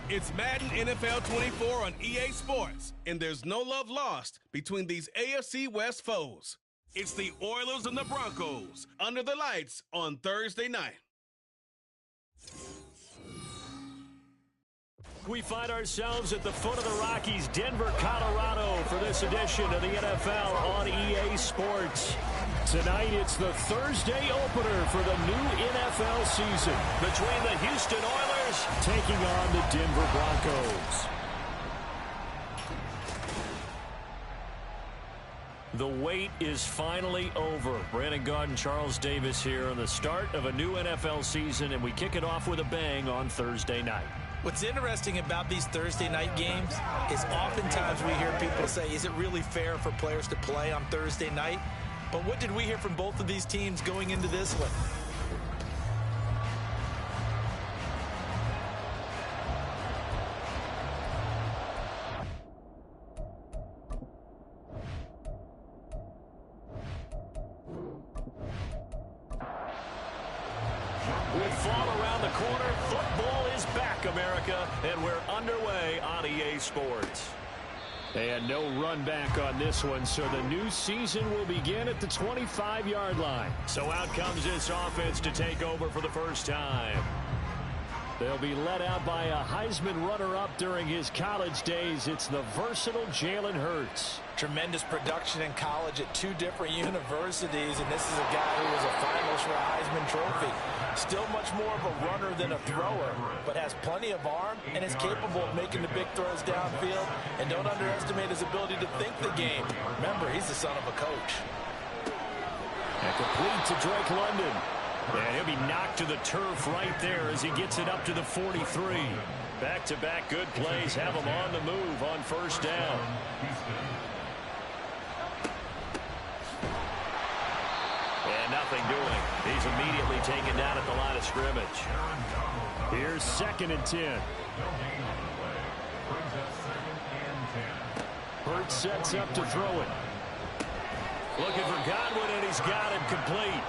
It's Madden NFL 24 on EA Sports, and there's no love lost between these AFC West foes. It's the Oilers and the Broncos under the lights on Thursday night. We find ourselves at the foot of the Rockies, Denver, Colorado, for this edition of the NFL on EA Sports. Tonight, it's the Thursday opener for the new NFL season between the Houston Oilers taking on the Denver Broncos. The wait is finally over. Brandon Gaudin, Charles Davis here on the start of a new NFL season, and we kick it off with a bang on Thursday night. What's interesting about these Thursday night games is oftentimes we hear people say, is it really fair for players to play on Thursday night? But what did we hear from both of these teams going into this one? With fall around the corner, football is back, America, and we're underway on EA Sports. And no run back on this one, so the new season will begin at the 25-yard line. So out comes this offense to take over for the first time. They'll be led out by a Heisman runner-up during his college days. It's the versatile Jalen Hurts. Tremendous production in college at two different universities, and this is a guy who was a finalist for a Heisman Trophy. Still much more of a runner than a thrower, but has plenty of arm and is capable of making the big throws downfield. And don't underestimate his ability to think the game. Remember, he's the son of a coach. And complete to Drake London. And he'll be knocked to the turf right there as he gets it up to the 43. Back-to-back good plays have him on the move on first down. And nothing doing. He's immediately taken down at the line of scrimmage. Here's 2nd and 10. Hurts sets up to throw it. Looking for Godwin, and he's got it complete.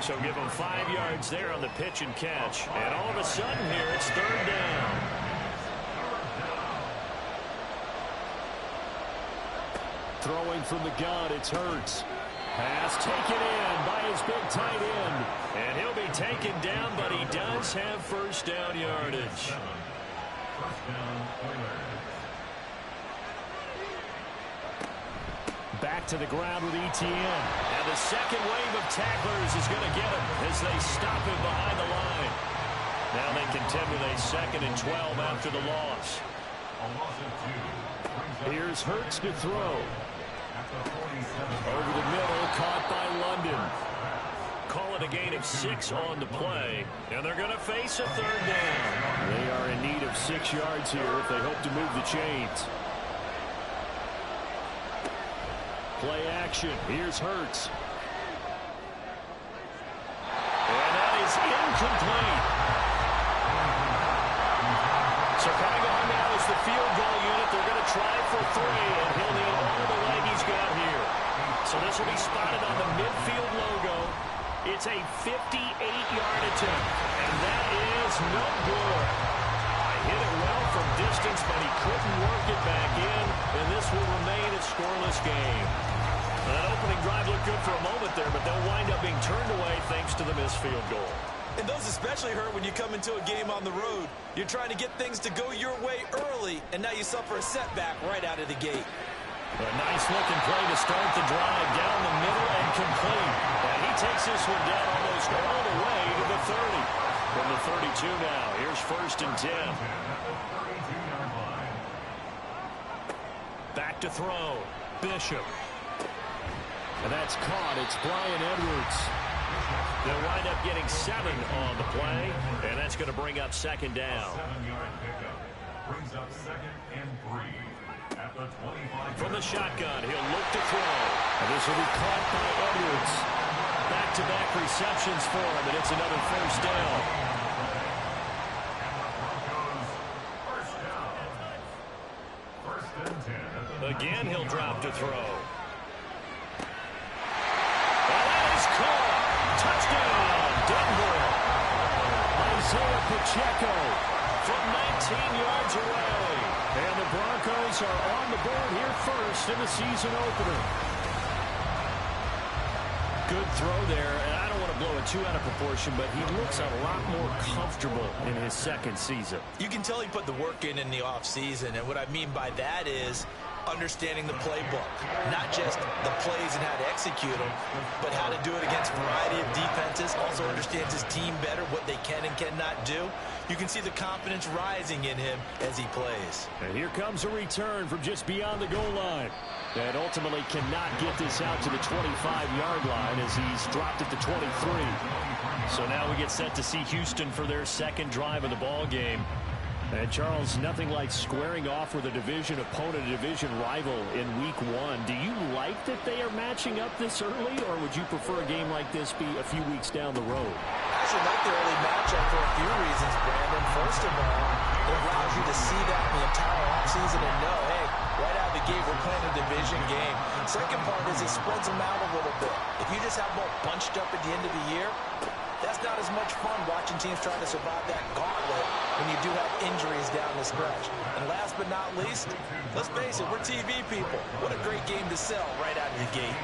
So give him 5 yards there on the pitch and catch. And all of a sudden here, it's 3rd down. Throwing from the gun, it's Hurts. Pass taken in by his big tight end. And he'll be taken down, but he does have first down yardage. Back to the ground with Etienne. And the second wave of tacklers is going to get him as they stop him behind the line. Now they contend with a 2nd and 12 after the loss. Here's Hurts to throw. Over the middle, caught by London. Call it a gain of 6 on the play, and they're going to face a 3rd down. They are in need of 6 yards here if they hope to move the chains. Play action. Here's Hurts. And that is incomplete. So coming on now is the field goal unit. They're going to try for 3, and he'll need all the leg he's got here. So this will be spotted on the midfield logo. It's a 58-yard attempt, and that is no good. Hit it well from distance, but he couldn't work it back in, and this will remain a scoreless game. That opening drive looked good for a moment there, but they'll wind up being turned away thanks to the missed field goal. And those especially hurt when you come into a game on the road. You're trying to get things to go your way early, and now you suffer a setback right out of the gate. A nice-looking play to start the drive down the middle and complete. And he takes this one down almost all the way to the 30. From the 32 now, here's 1st and 10. Back to throw. Bishop. And that's caught. It's Bryan Edwards. They'll wind up getting 7 on the play, and that's going to bring up 2nd down. 7-yard pickup brings up 2nd and 3 at the 25. From the shotgun, he'll look to throw. And this will be caught by Edwards. Back-to-back receptions for him, and it's another 1st down. Again, he'll drop to throw. Touchdown, Denver. Isaiah Pacheco from 19 yards away. And the Broncos are on the board here first in the season opener. Good throw there, and I don't want to blow it too out of proportion, but he looks a lot more comfortable in his 2nd season. You can tell he put the work in the offseason, and what I mean by that is understanding the playbook. Not just the plays and how to execute them, but how to do it against a variety of defenses. Also understands his team better, what they can and cannot do. You can see the confidence rising in him as he plays. And here comes a return from just beyond the goal line. That ultimately cannot get this out to the 25-yard line as he's dropped it to 23. So now we get set to see Houston for their 2nd drive of the ball game. And Charles, nothing like squaring off with a division opponent, a division rival in week 1. Do you like that they are matching up this early, or would you prefer a game like this be a few weeks down the road? I actually like the early matchup for a few reasons, Brandon. First of all, it allows you to see that the entire offseason and know, hey, right out of the gate, we're playing a division game. Second part is it spreads them out a little bit. If you just have them all bunched up at the end of the year, that's not as much fun watching teams trying to survive that gauntlet when you do have injuries down the stretch. And last but not least, let's face it, we're TV people. What a great game to sell right out of the gate.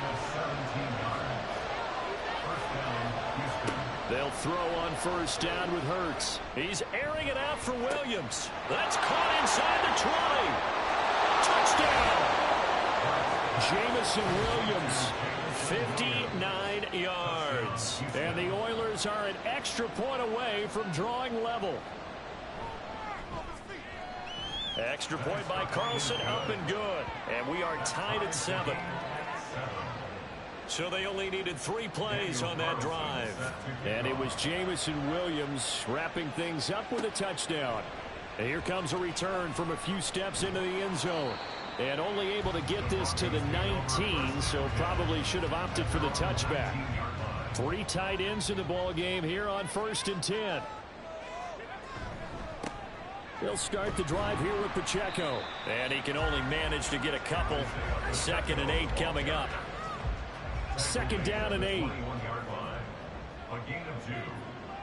They'll throw on 1st down with Hurts. He's airing it out for Williams. That's caught inside the 20. Touchdown! Jamison Williams. 59 yards. And the Oilers are an extra point away from drawing level. Extra point by Carlson, up and good. And we are tied at 7. So they only needed 3 plays on that drive. And it was Jamison Williams wrapping things up with a touchdown. And here comes a return from a few steps into the end zone. And only able to get this to the 19, so probably should have opted for the touchback. 3 tight ends in the ball game here on 1st and 10. They'll start the drive here with Pacheco. And he can only manage to get a couple. 2nd and 8 coming up. 2nd down and 8. A gain of 2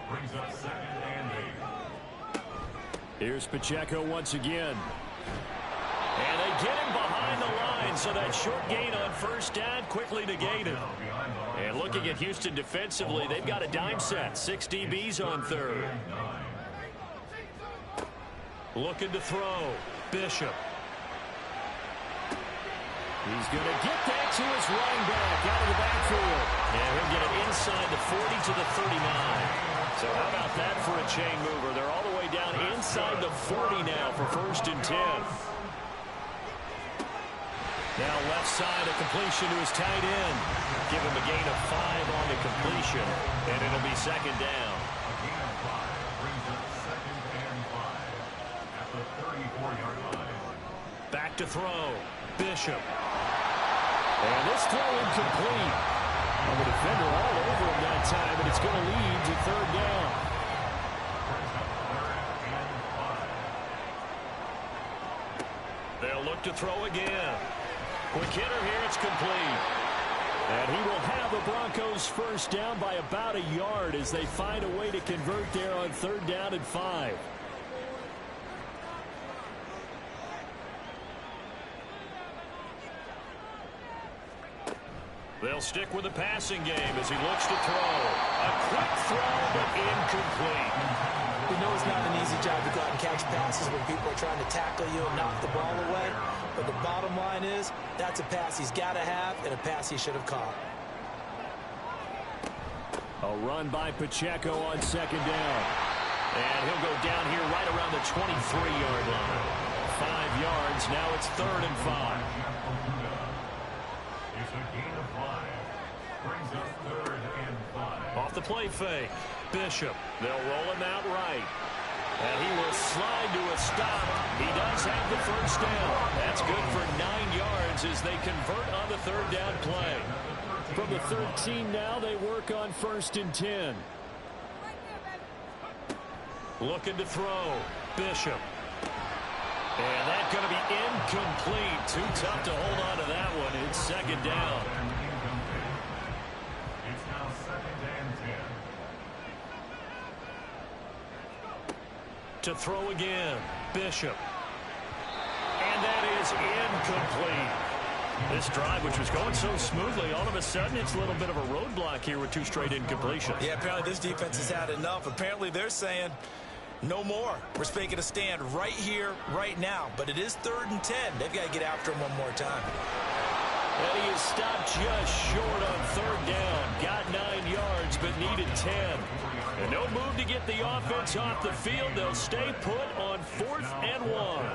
brings up 2nd and 8. Here's Pacheco once again. And they get him behind the line, so that short gain on first down quickly negated. And looking at Houston defensively, they've got a dime set. 6 DBs on third. Looking to throw. Bishop. He's going to get that to his running back out of the backfield. And he'll get it inside the 40 to the 39. So how about that for a chain mover? They're all the way down inside the 40 now for 1st and 10. Now left side, a completion to his tight end. Give him a gain of 5 on the completion, and it'll be 2nd down. A gain of 5 brings up 2nd and 5 at the 34-yard line. Back to throw. Bishop. And this throw incomplete. And the defender all over him that time, and it's going to lead to 3rd down. Brings up 3rd and 5. They'll look to throw again. Quick hitter here, it's complete. And he will have the Broncos 1st down by about a yard as they find a way to convert there on 3rd down and 5. They'll stick with the passing game as he looks to throw. A quick throw, but incomplete. We know it's not an easy job to go out and catch passes when people are trying to tackle you and knock the ball away. But the bottom line is, that's a pass he's got to have and a pass he should have caught. A run by Pacheco on 2nd down. And he'll go down here right around the 23-yard line. 5 yards, now it's 3rd and 5. It's a gain of 5. Brings up 3rd and 5. Off the play fake. Bishop. They'll roll him out right. And he will slide to a stop. He does have the 1st down. That's good for 9 yards as they convert on the 3rd down play. From the 13 now, they work on 1st and 10. Looking to throw. Bishop. And that's going to be incomplete. Too tough to hold on to that one. It's 2nd down. It's now 2nd and 10. To throw again. Bishop. And that is incomplete. This drive, which was going so smoothly, all of a sudden it's a little bit of a roadblock here with 2 straight incompletions. Yeah, apparently this defense has had enough. Apparently they're saying, no more. We're making a stand right here, right now. But it is 3rd and 10. They've got to get after him one more time. And he is stopped just short on 3rd down. Got 9 yards, but needed 10. And no move to get the offense off the field. They'll stay put on 4th and 1.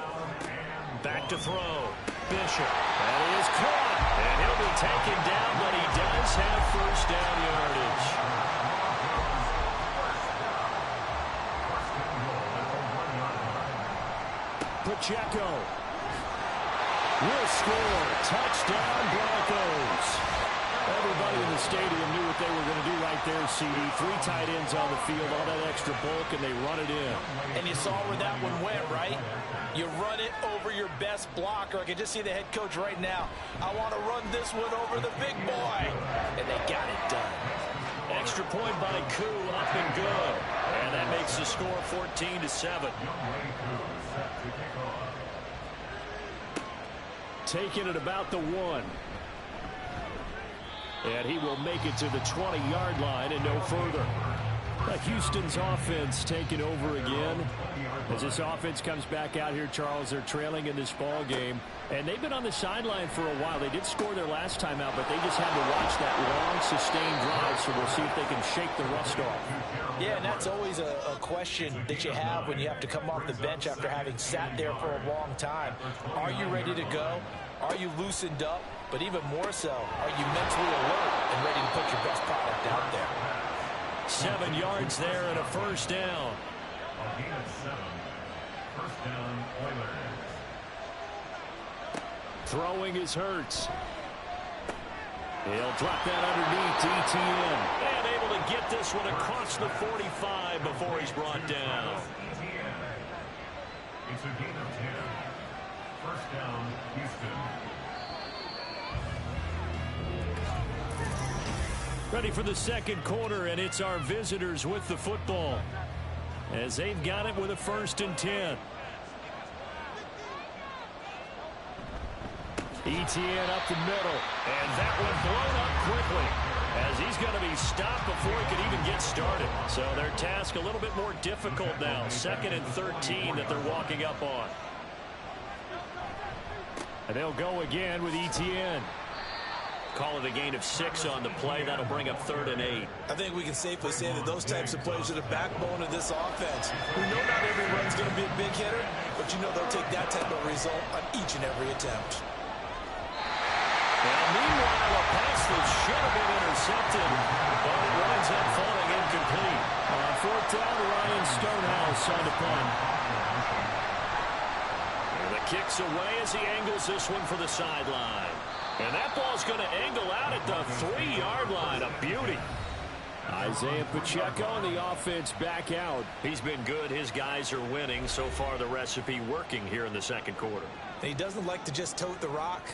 Back to throw. Bishop. And he is caught. And he'll be taken down, but he does have 1st down yardage. Pacheco will score. Touchdown, Broncos. Everybody in the stadium knew what they were going to do right there, CD. 3 tight ends on the field, all that extra bulk, and they run it in. And you saw where that one went, right? You run it over your best blocker. I can just see the head coach right now. I want to run this one over the big boy. And they got it done. Extra point by Koo, up and good. And that makes the score 14-7. Taking it about the 1. And he will make it to the 20-yard line and no further. Houston's offense taking over again. As this offense comes back out here, Charles, they're trailing in this ball game. And they've been on the sideline for a while. They did score their last time out, but they just had to watch that long, sustained drive, so we'll see if they can shake the rust off. Yeah, and that's always a question that you have when you have to come off the bench after having sat there for a long time. Are you ready to go? Are you loosened up? But even more so, are you mentally alert and ready to put your best product out there? 7 yards there and a 1st down. A gain of 7. 1st down, Oilers. Throwing is Hurts. He'll drop that underneath to ETN. And able to get this one across the 45 before he's brought down. It's a gain of 10. 1st down, Houston. Ready for the 2nd quarter, and it's our visitors with the football as they've got it with a 1st and 10. Etienne up the middle, and that one blown up quickly, as he's going to be stopped before he could even get started. So their task a little bit more difficult now. 2nd and 13 that they're walking up on. And they'll go again with Etienne. Call it a gain of 6 on the play. That'll bring up 3rd and 8. I think we can safely say that those types of plays are the backbone of this offense. We know not every run's going to be a big hitter, but you know they'll take that type of result on each and every attempt. And meanwhile, a pass that should have been intercepted, but it winds up falling incomplete. On 4th down, Ryan Stonehouse on the punt. And the kick's away as he angles this one for the sideline. And that ball's going to angle out at the 3-yard line. A beauty. Isaiah Pacheco and the offense back out. He's been good. His guys are winning. So far, the recipe working here in the 2nd quarter. And he doesn't like to just tote the rock.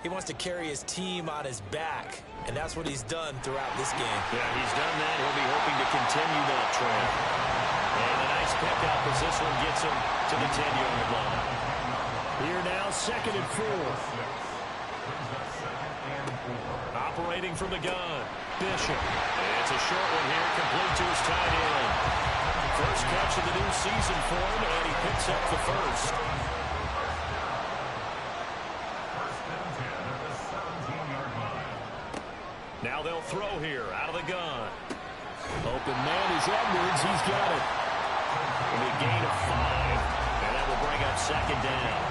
He wants to carry his team on his back. And that's what he's done throughout this game. Yeah, he's done that. He'll be hoping to continue that trend. And a nice pickup as this one gets him to the 10-yard line. Here now, 2nd and 4. Operating from the gun, Bishop. It's a short one here, complete to his tight end. First catch of the new season for him, and he picks up the first. Now they'll throw here, out of the gun. Open man is Edwards, he's got it. It'll be a gain of 5, and that will bring up 2nd down.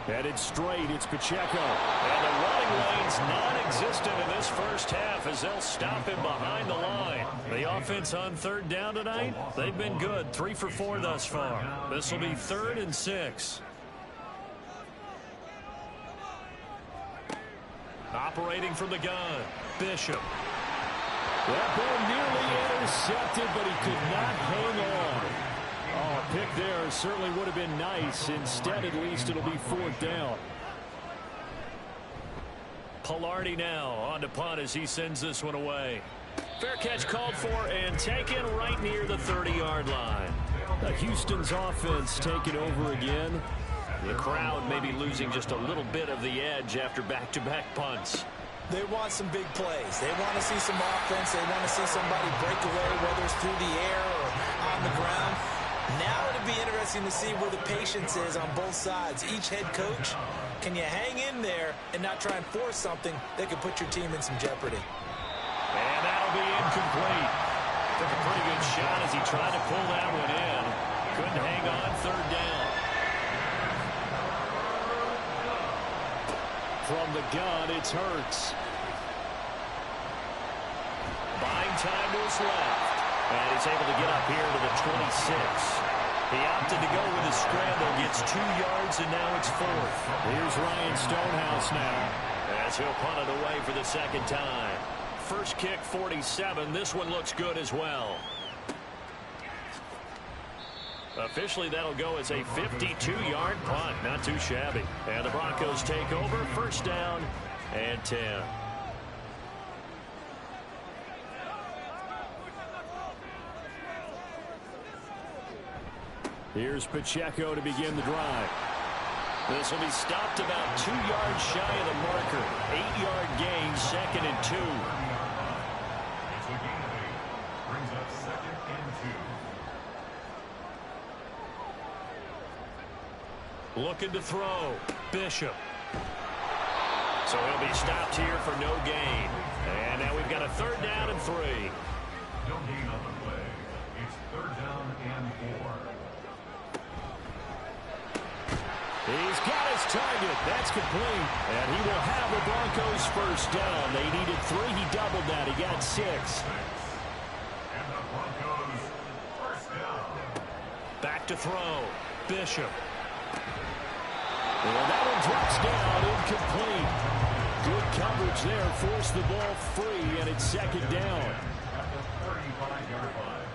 Headed straight, it's Pacheco. And the running lane's non-existent in this first half as they'll stop him behind the line. The offense on 3rd down tonight, they've been good. 3 for 4 thus far. This will be 3rd and 6. Operating from the gun, Bishop. That ball nearly intercepted, but he could not hang on. Oh, a pick there certainly would have been nice. Instead, at least, it'll be 4th down. Palardy now on to punt as he sends this one away. Fair catch called for and taken right near the 30-yard line. Houston's offense taking over again. The crowd may be losing just a little bit of the edge after back-to-back punts. They want some big plays. They want to see some offense. They want to see somebody break away, whether it's through the air or on the ground. Now it'll be interesting to see where the patience is on both sides. Each head coach, can you hang in there and not try and force something that could put your team in some jeopardy? And that'll be incomplete. Took a pretty good shot as he tried to pull that one in. Couldn't hang on 3rd down. From the gun, it's Hurts. Buying time to his left. And he's able to get up here to the 26. He opted to go with his scramble, gets 2 yards, and now it's 4th. Here's Ryan Stonehouse now, as he'll punt it away for the 2nd time. First kick, 47. This one looks good as well. Officially, that'll go as a 52-yard punt. Not too shabby. And the Broncos take over. 1st down and 10. Here's Pacheco to begin the drive. This will be stopped about 2 yards shy of the marker. 8-yard gain, 2nd and 2. It's a gain of 8. Brings up 2nd and 2. Looking to throw. Bishop. So he'll be stopped here for no gain. And now we've got a 3rd down and 3. No gain on the play. It's 3rd down and 4. He's got his target. That's complete. And he will have the Broncos 1st down. They needed 3. He doubled that. He got 6. And the Broncos 1st down. Back to throw. Bishop. And that one drops down, incomplete. Good coverage there, forced the ball free, and it's 2nd down. At the 35-yard line.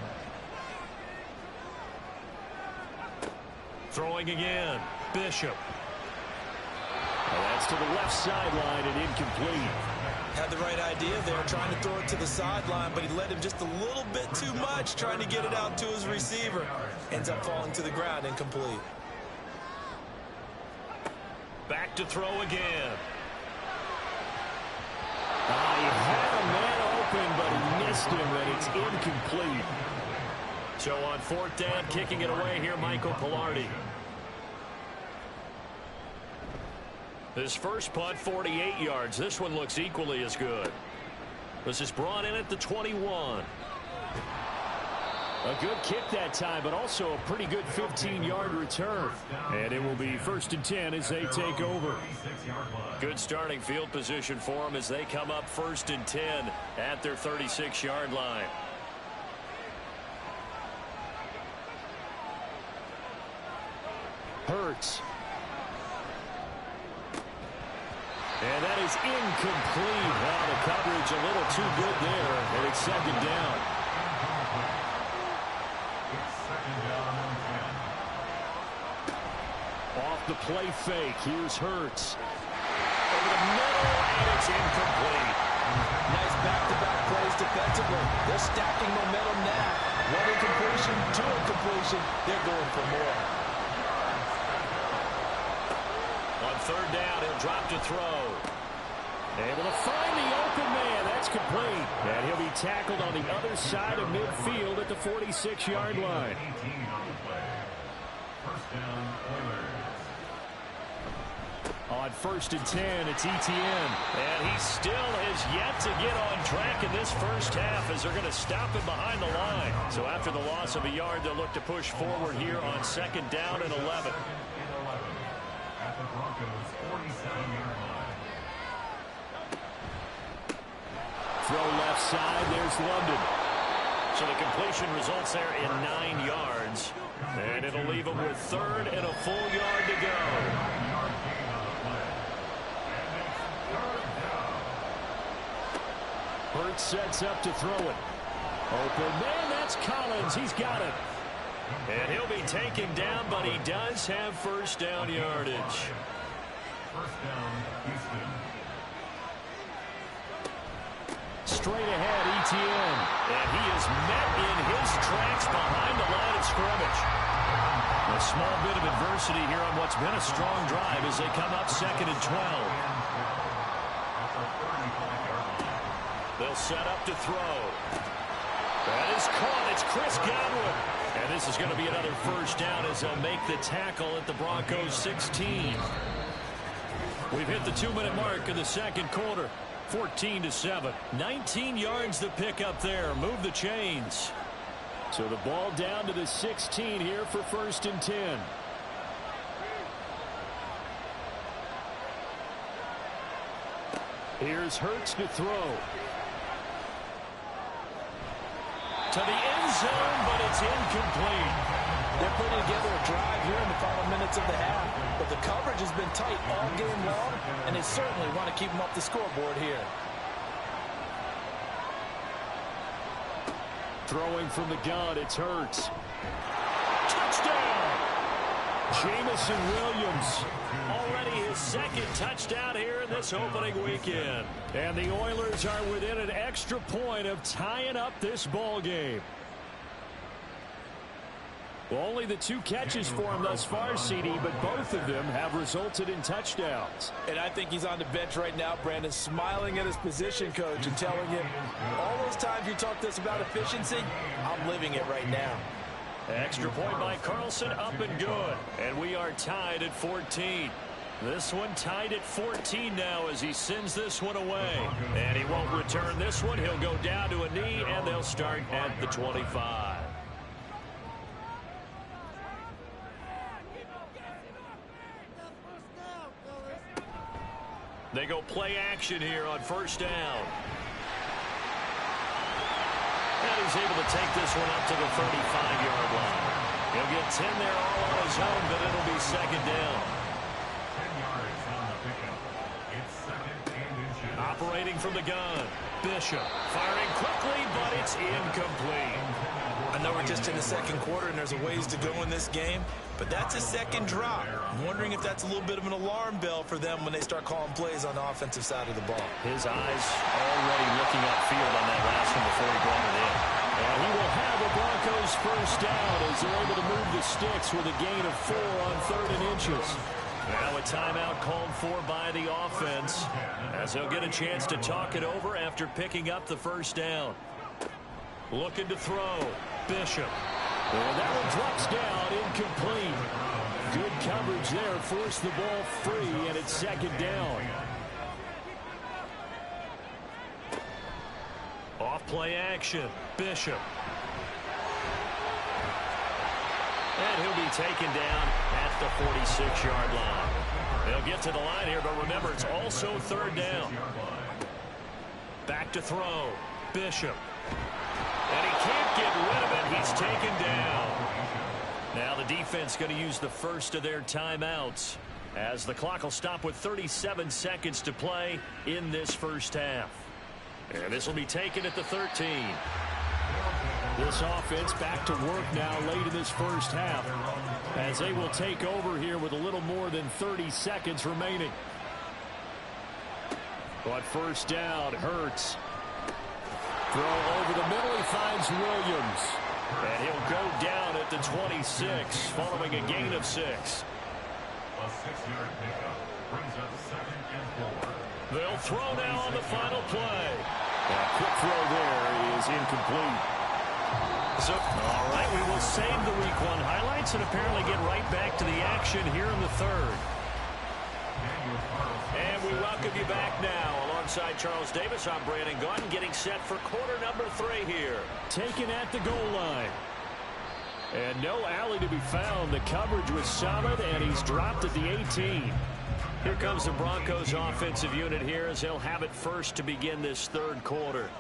Throwing again, Bishop. And that's to the left sideline and incomplete. Had the right idea there, trying to throw it to the sideline, but he led him just a little bit too much, trying to get it out to his receiver. Ends up falling to the ground, incomplete. Back to throw again. He had a man open, but he missed him, and it's incomplete. So on 4th down, kicking it away here, Michael Palardy. His first punt, 48 yards. This one looks equally as good. This is brought in at the 21. A good kick that time, but also a pretty good 15-yard return. And it will be 1st and 10 as they take over. Good starting field position for them as they come up 1st and 10 at their 36-yard line. Hurts. And that is incomplete. Well, the coverage a little too good there, and it's 2nd down. Off the play fake, here's Hurts. Over the middle, and it's incomplete. Nice back-to-back plays defensively. They're stacking momentum now. One incompletion, 2 incompletion. They're going for more. On 3rd down, he'll drop to throw. Able to find the open man. That's complete. And he'll be tackled on the other side of midfield at the 46-yard line. On 1st and 10, it's Etienne. And he still has yet to get on track in this first half as they're going to stop him behind the line. So after the loss of a yard, they'll look to push forward here on 2nd down and 11. At the Broncos' 47-yard line. Throw left side, there's London. So the completion results there in 9 yards. And it'll leave him with 3rd and a full yard to go. Hurts sets up to throw it. Open man, that's Collins. He's got it. And he'll be taken down, but he does have 1st down yardage. 1st down, Houston. Straight ahead, Etienne. And he is met in his tracks behind the line of scrimmage. A small bit of adversity here on what's been a strong drive as they come up 2nd and 12. They'll set up to throw. That is caught. It's Chris Godwin. And this is going to be another 1st down as they'll make the tackle at the Broncos 16. We've hit the 2-minute mark in the 2nd quarter. 14-7. 19 yards to pick up there. Move the chains. So the ball down to the 16 here for 1st and 10. Here's Hurts to throw. To the end zone, but it's incomplete. They're putting together a drive here in the final minutes of the half, but the coverage has been tight all game long, and they certainly want to keep them off the scoreboard here. Throwing from the gun, it's Hurts. Touchdown! Jameson Williams. Already his 2nd touchdown here in this opening weekend. And the Oilers are within an extra point of tying up this ball game. Well, only the 2 catches for him thus far, CD, but both of them have resulted in touchdowns. And I think he's on the bench right now, Brandon, smiling at his position coach and telling him, all those times you talked to us about efficiency, I'm living it right now. Extra point by Carlson, up and good. And we are tied at 14. This one tied at 14 now as he sends this one away. And he won't return this one. He'll go down to a knee, and they'll start at the 25. They go play action here on 1st down. And he's able to take this one up to the 35-yard line. He'll get 10 there all on his own, but it'll be 2nd down. 10 yards on the pickup. It's 2nd and inches. Operating from the gun. Bishop firing quickly, but it's incomplete. And the we're just in the second quarter and there's a ways to go in this game, but that's a second drop. I'm wondering if that's a little bit of an alarm bell for them when they start calling plays on the offensive side of the ball. His eyes already looking upfield on that last one before he brought it in. And he will have the Broncos first down as they're able to move the sticks with a gain of 4 on 3rd and inches. Now a timeout called for by the offense as they'll get a chance to talk it over after picking up the first down. Looking to throw. Bishop. And that one drops down, incomplete. Good coverage there. Forced the ball free, and it's second down. Off-play action. Bishop. And he'll be taken down at the 46-yard line. They'll get to the line here, but remember, it's also 3rd down. Back to throw. Bishop. And he can't get rid of it. He's taken down. Now the defense going to use the first of their timeouts as the clock will stop with 37 seconds to play in this first half. And this will be taken at the 13. This offense back to work now late in this first half as they will take over here with a little more than 30 seconds remaining. But first down, Hurts. Throw over the middle, he finds Williams. And he'll go down at the 26 following a gain of 6. A 6-yard pickup brings up 2nd and 4. They'll throw now on the final play. A quick throw there is incomplete. So, all right, we will save the Week 1 highlights and apparently get right back to the action here in the 3rd. And we welcome you back now. Alongside Charles Davis, I'm Brandon Gaudin, getting set for quarter number 3 here. Taken at the goal line. And no alley to be found. The coverage was solid, and he's dropped at the 18. Here comes the Broncos offensive unit here as they'll have it first to begin this 3rd quarter.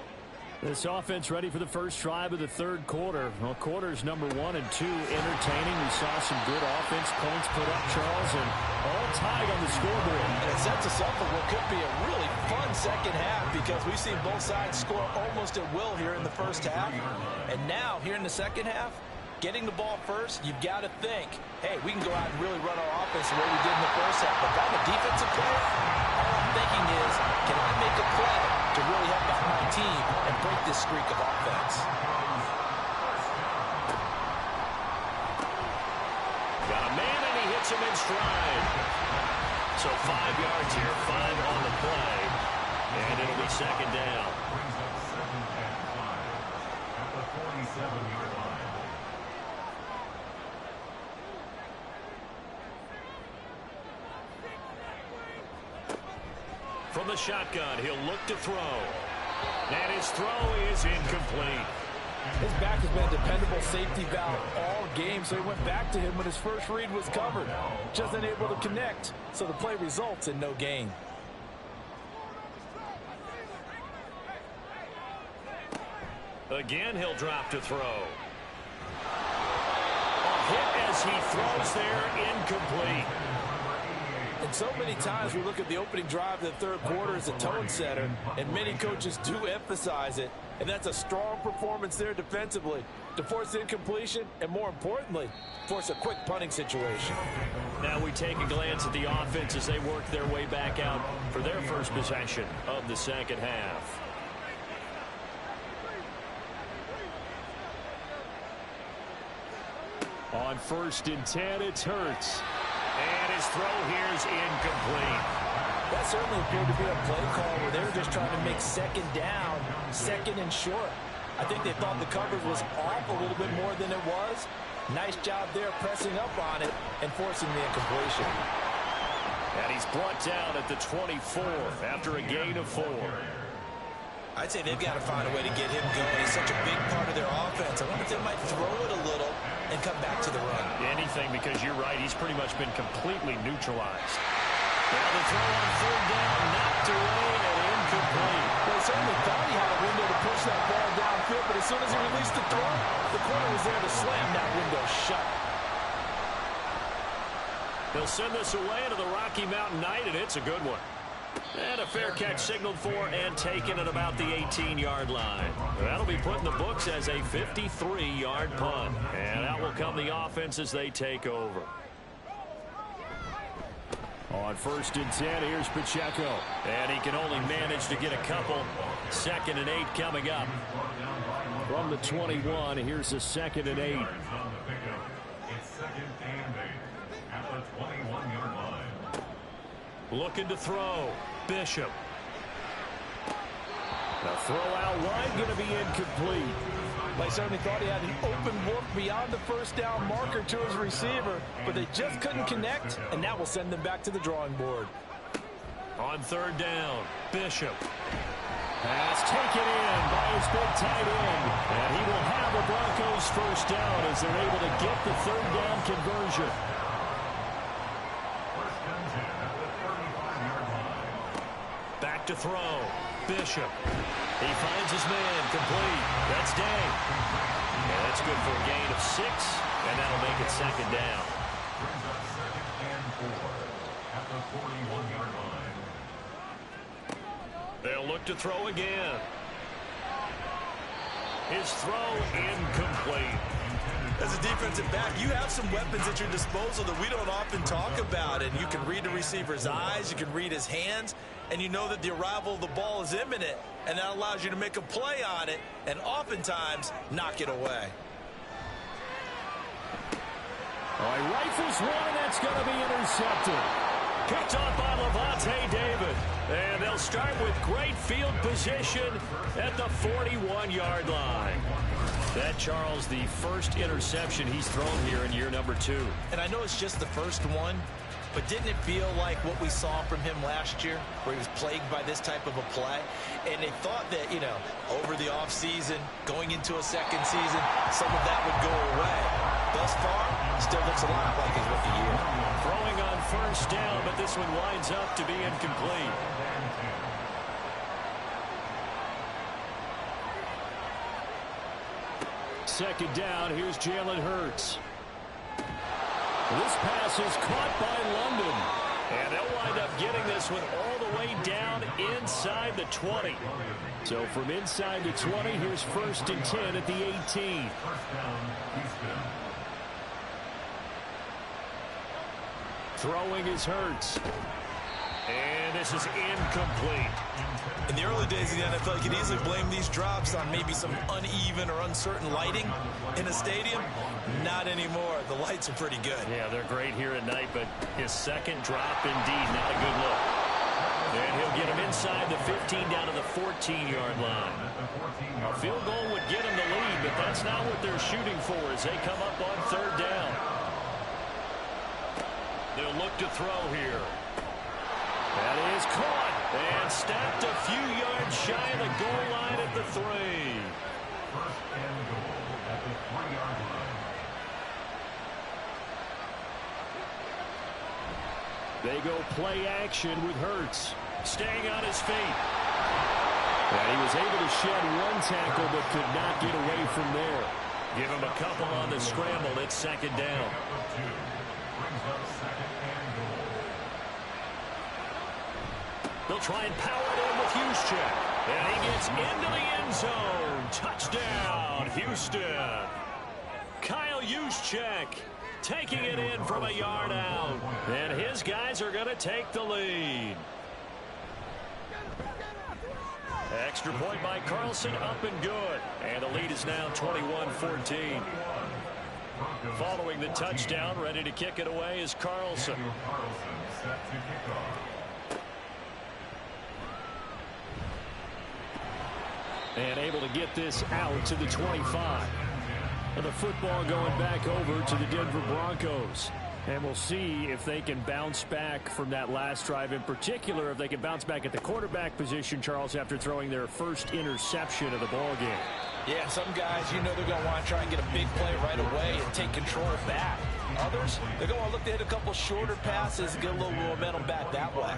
This offense ready for the first drive of the 3rd quarter. Well, quarters number 1 and 2 entertaining. We saw some good offense points put up, Charles, and all tied on the scoreboard. And it sets us up for what could be a really fun second half because we've seen both sides score almost at will here in the first half. And now, here in the second half, getting the ball first, you've got to think, hey, we can go out and really run our offense the way we did in the first half. But if I'm a defensive player, all I'm thinking is, can I make a play to really help out my team and break this streak of offense? Got a man, and he hits him in stride. So 5 yards here, 5 on the play. And it'll be second down. Brings up 2nd and 5 at the 47-yard line. From the shotgun, he'll look to throw. And his throw is incomplete. His back has been a dependable safety valve all game, so he went back to him when his first read was covered. Just unable to connect, so the play results in no gain. Again, he'll drop to throw. A hit as he throws there, incomplete. And so many times we look at the opening drive of the 3rd quarter as a tone setter, and many coaches do emphasize it, and that's a strong performance there defensively to force incompletion and, more importantly, force a quick punting situation. Now we take a glance at the offense as they work their way back out for their first possession of the second half. On 1st and 10, it's Hurts. And his throw here is incomplete. That certainly appeared to be a play call where they were just trying to make second down, 2nd and short. I think they thought the coverage was off a little bit more than it was. Nice job there pressing up on it and forcing the incompletion. And he's brought down at the 24 after a gain of 4. I'd say they've got to find a way to get him going. He's such a big part of their offense. I wonder if they might throw it a little and come back to the run. Anything, because you're right. He's pretty much been completely neutralized. Now the throw on 3rd down, knocked away and incomplete. Well, he certainly thought he had a window to push that ball downfield, but as soon as he released the throw, the corner was there to slam that window shut. They'll send this away to the Rocky Mountain Knight, and it's a good one. And a fair catch signaled for and taken at about the 18-yard line. That'll be put in the books as a 53-yard punt. And out will come the offense as they take over. On 1st and 10, here's Pacheco. And he can only manage to get a couple. 2nd and 8 coming up. From the 21, here's a 2nd and 8. It's 2nd and 8 at the 21-yard line. Looking to throw. Bishop. The throw out wide going to be incomplete. They certainly thought he had an open look beyond the first down marker to his receiver, but they just couldn't connect, and that will send them back to the drawing board. On 3rd down, Bishop. Pass taken in by his big tight end. And he will have the Broncos first down as they're able to get the 3rd down conversion. Back to throw. Bishop. He finds his man. Complete. That's Day. And that's good for a gain of 6. And that'll make it 2nd down. Brings up 2nd and 4 at the 41-yard line. They'll look to throw again. His throw incomplete. As a defensive back, you have some weapons at your disposal that we don't often talk about, and you can read the receiver's eyes, you can read his hands, and you know that the arrival of the ball is imminent, and that allows you to make a play on it and oftentimes knock it away. All right, rifles one, and that's going to be intercepted. Picked off by Lavonte David. And they'll start with great field position at the 41-yard line. That, Charles, the first interception he's thrown here in year number 2. And I know it's just the first one, but didn't it feel like what we saw from him last year, where he was plagued by this type of a play? And they thought that, you know, over the offseason, going into a second season, some of that would go away. Thus far, still looks a lot like his rookie year. Throwing on 1st down, but this one winds up to be incomplete. Second down, here's Jalen Hurts. This pass is caught by London. And they'll wind up getting this one all the way down inside the 20. So from inside the 20, here's 1st and 10 at the 18. Throwing is Hurts. And this is incomplete. In the early days of the NFL, you could easily blame these drops on maybe some uneven or uncertain lighting in a stadium. Not anymore. The lights are pretty good. Yeah, they're great here at night, but his second drop, indeed, not a good look. And he'll get him inside the 15 down to the 14-yard line. A field goal would get him the lead, but that's not what they're shooting for as they come up on 3rd down. They'll look to throw here. That is caught and stopped a few yards shy of the goal line at the 3. 1st and goal at the 3-yard line. They go play action with Hurts. Staying on his feet. And he was able to shed one tackle but could not get away from there. Give him a couple on the scramble. It's 2nd down. Brings up 2nd and goal. They'll try and power it in with Juszczyk. And he gets into the end zone. Touchdown, Houston. Kyle Juszczyk taking it in from a yard out. And his guys are going to take the lead. Extra point by Carlson, up and good. And the lead is now 21-14. Following the touchdown, ready to kick it away is Carlson. Set to kick off. And able to get this out to the 25. And the football going back over to the Denver Broncos. And we'll see if they can bounce back from that last drive. In particular, if they can bounce back at the quarterback position, Charles, after throwing their first interception of the ball game. Yeah, some guys, you know they're going to want to try and get a big play right away and take control back. Others, they're going to want to look to hit a couple shorter passes and get a little momentum back that way.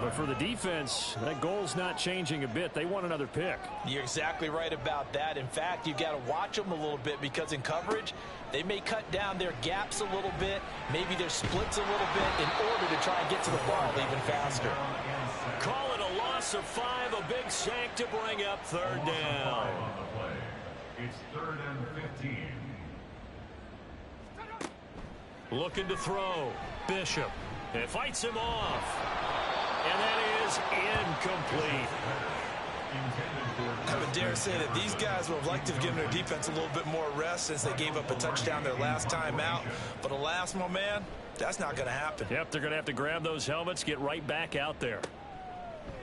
But for the defense, that goal's not changing a bit. They want another pick. You're exactly right about that. In fact, you've got to watch them a little bit because in coverage, they may cut down their gaps a little bit, maybe their splits a little bit in order to try and get to the ball even faster. Call it a loss of 5, a big sack to bring up third down. It's 3rd and 15. Looking to throw. Bishop. It fights him off. And that is incomplete. I would dare say that these guys would have liked to have given their defense a little bit more rest since they gave up a touchdown their last time out. But alas, my man, that's not going to happen. Yep, they're going to have to grab those helmets, get right back out there.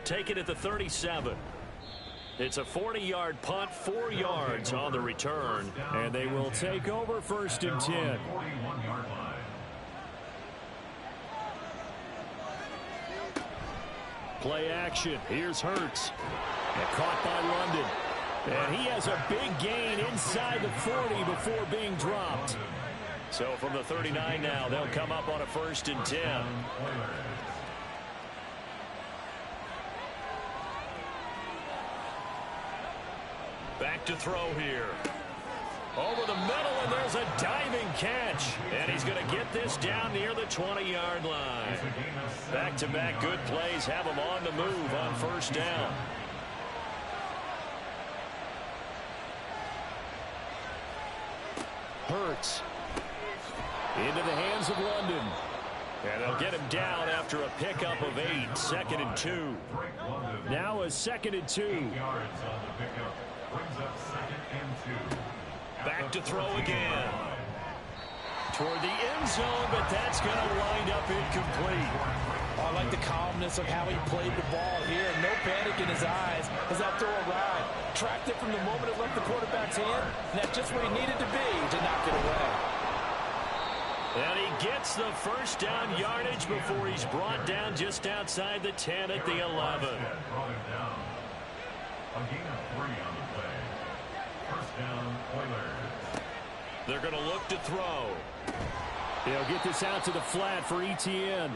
Take it at the 37. It's a 40-yard punt, 4 yards on the return, and they will take over 1st and 10. 41-yard line. Play action. Here's Hurts. And caught by London. And he has a big gain inside the 40 before being dropped. So from the 39 now, they'll come up on a 1st and 10. Back to throw here. Over the middle, and there's a diving catch. And he's going to get this down near the 20-yard line. Back-to-back good plays have him on the move on 1st down. Hurts. Into the hands of London. And they'll get him down after a pickup of 8. 2nd and 2. Now a 2nd and 2. 8 yards on the pickup. Brings up 2nd and 2. Back to throw again. Toward the end zone, but that's going to wind up incomplete. I like the calmness of how he played the ball here. No panic in his eyes as that throw arrived. Tracked it from the moment it left the quarterback's hand, and that's just where he needed to be to knock it away. And he gets the 1st down yardage before he's brought down just outside the 10 at the 11. Brought him down. A gain of 3 on the play. 1st down, Oilers. They're going to look to throw. They'll get this out to the flat for Etienne.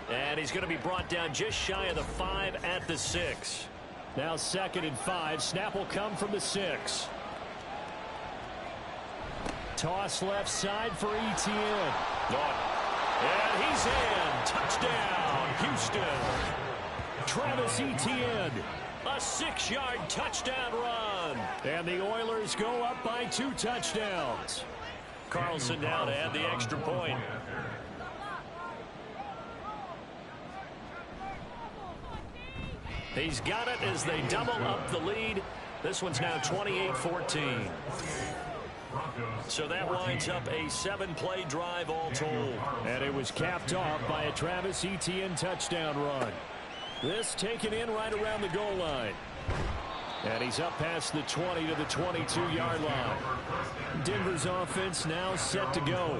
And he's going to be brought down just shy of the 5 at the 6. Now 2nd and 5. Snap will come from the 6. Toss left side for Etienne. And he's in. Touchdown, Houston. Travis Etienne. A 6-yard touchdown run. And the Oilers go up by 2 touchdowns. Carlson now to add the extra point. He's got it as they double up the lead. This one's now 28-14. So that winds up a 7-play drive all told. And it was capped off by a Travis Etienne touchdown run. This taken in right around the goal line. And he's up past the 20 to the 22-yard line. Denver's offense now set to go.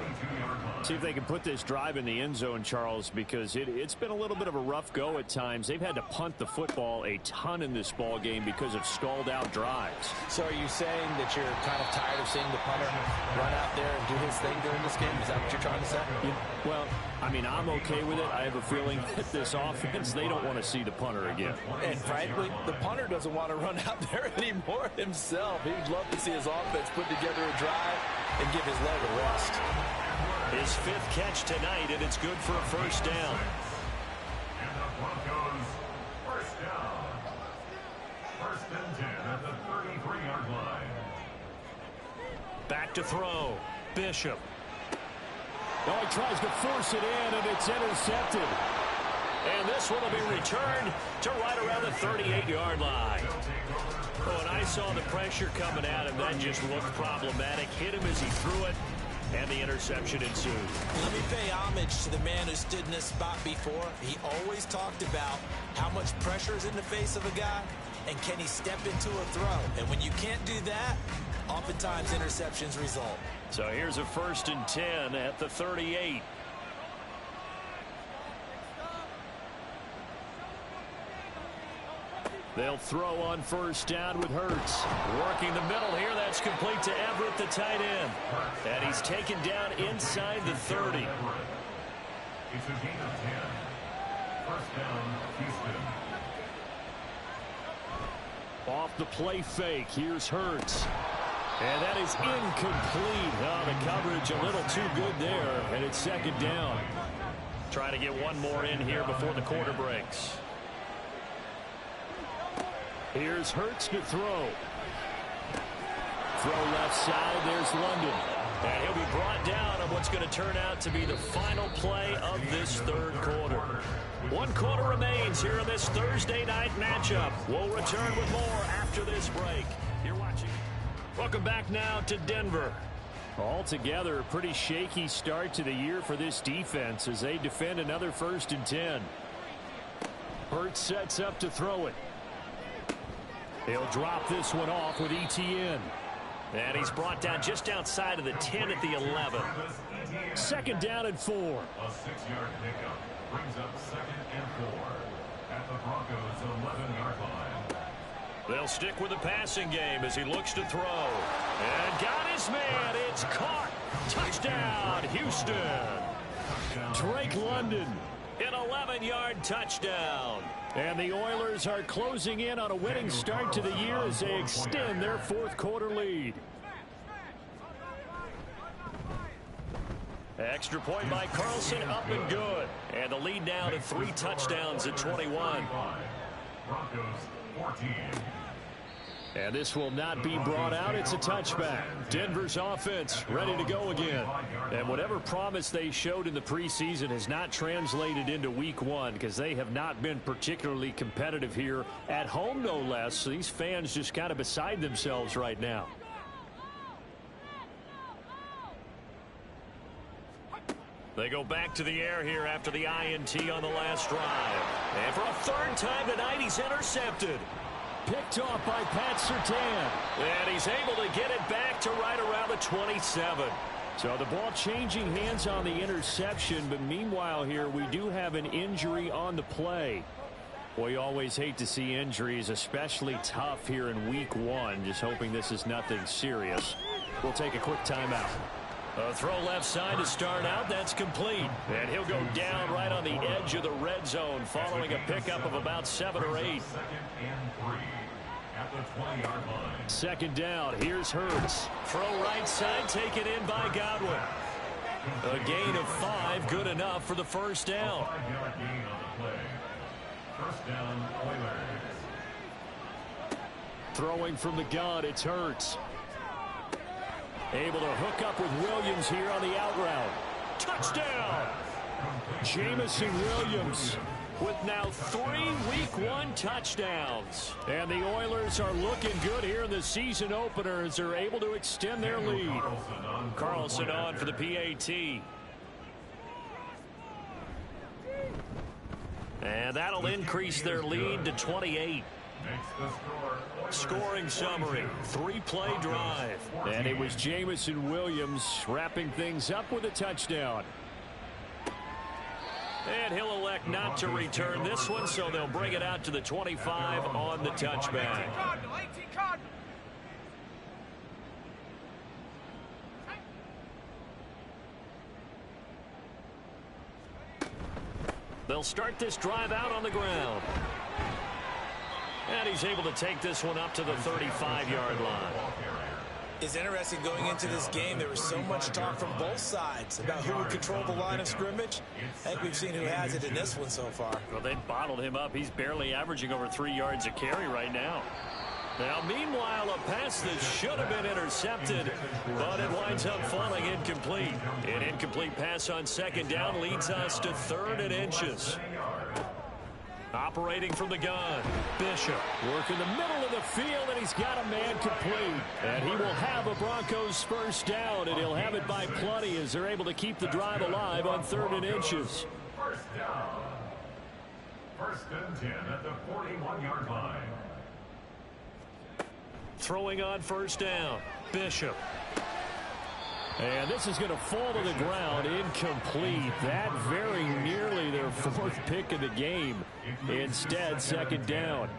See if they can put this drive in the end zone, Charles, because it's been a little bit of a rough go at times. They've had to punt the football a ton in this ball game because of stalled-out drives. So are you saying that you're kind of tired of seeing the punter run out there and do his thing during this game? Is that what you're trying to say? Yeah, well, I mean, I'm okay with it. I have a feeling that this offense, they don't want to see the punter again. And frankly, the punter doesn't want to run out there anymore himself. He'd love to see his offense put together a drive and give his leg a rest. His 5th catch tonight, and it's good for a 1st down. And the Broncos, 1st down. 1st and 10 at the 33-yard line. Back to throw. Bishop. Oh, he tries to force it in, and it's intercepted. And this one will be returned to right around the 38-yard line. Oh, and I saw the pressure coming at him. That just looked problematic. Hit him as he threw it, and the interception ensued. Let me pay homage to the man who stood in this spot before. He always talked about how much pressure is in the face of a guy, and can he step into a throw. And when you can't do that, oftentimes interceptions result. So here's a 1st and 10 at the 38. They'll throw on 1st down with Hurts. Working the middle here. That's complete to Everett, the tight end. And he's taken down inside the 30. It's a gain of 10. 1st down, Houston. Off the play fake. Here's Hurts. And that is incomplete. Oh, the coverage a little too good there. And it's 2nd down. Trying to get one more in here before the quarter breaks. Here's Hurts to throw. Throw left side. There's London. And he'll be brought down on what's going to turn out to be the final play of this third quarter. 1 quarter remains here in this Thursday night matchup. We'll return with more after this break. You're watching. Welcome back now to Denver. Altogether, a pretty shaky start to the year for this defense as they defend another 1st and 10. Hurts sets up to throw it. He'll drop this one off with ETN. And he's brought down just outside of the 10 at the 11. 2nd down and 4. A 6-yard pickup brings up 2nd and 4 at the Broncos' 11-yard line. They'll stick with the passing game as he looks to throw. And got his man. It's caught. Touchdown, Houston. Drake London. An 11-yard touchdown. And the Oilers are closing in on a winning start to the year as they extend their 4th quarter lead. Extra point by Carlson, up and good. And the lead now to 3 touchdowns at 21. Broncos 14. And this will not be brought out. It's a touchback. Denver's offense ready to go again. And whatever promise they showed in the preseason has not translated into week 1 because they have not been particularly competitive here at home, no less. So these fans just kind of beside themselves right now. They go back to the air here after the INT on the last drive. And for a 3rd time tonight, he's intercepted. Picked off by Pat Surtain. And he's able to get it back to right around the 27. So the ball changing hands on the interception. But meanwhile here, we do have an injury on the play. Boy, you always hate to see injuries, especially tough here in week 1. Just hoping this is nothing serious. We'll take a quick timeout. A throw left side to start out. That's complete. And he'll go down right on the edge of the red zone following a pickup of about 7 or 8. 2nd and 3 at the 20-yard line. 2nd down. Here's Hurts. Throw right side taken in by Godwin. A gain of 5. Good enough for the 1st down. 5-yard gain on the play. 1st down, Oilers. Throwing from the gun, it's Hurts. Able to hook up with Williams here on the out route. Touchdown! Jamison Williams with now 3 week 1 touchdowns. And the Oilers are looking good here in the season opener as they're able to extend their lead. Carlson on for the PAT. And that'll increase their lead to 28. Scoring summary, 3-play drive. And it was Jamison Williams wrapping things up with a touchdown. And he'll elect not to return this one, so they'll bring it out to the 25 on the touchback. They'll start this drive out on the ground. And he's able to take this one up to the 35-yard line. It's interesting going into this game. There was so much talk from both sides about who would control the line of scrimmage. I think we've seen who has it in this one so far. Well, they bottled him up. He's barely averaging over 3 yards a carry right now. Now, meanwhile, a pass that should have been intercepted, but it winds up falling incomplete. An incomplete pass on 2nd down leads us to 3rd and inches. Operating from the gun, Bishop working the middle of the field, and he's got a man complete. And he will have a Broncos 1st down, and he'll have it by plenty as they're able to keep the drive alive on 3rd and inches. 1st down. 1st and 10 at the 41-yard line. Throwing on 1st down, Bishop. And this is going to fall to the ground, incomplete. That very nearly their 4th pick of the game. Instead, 2nd down.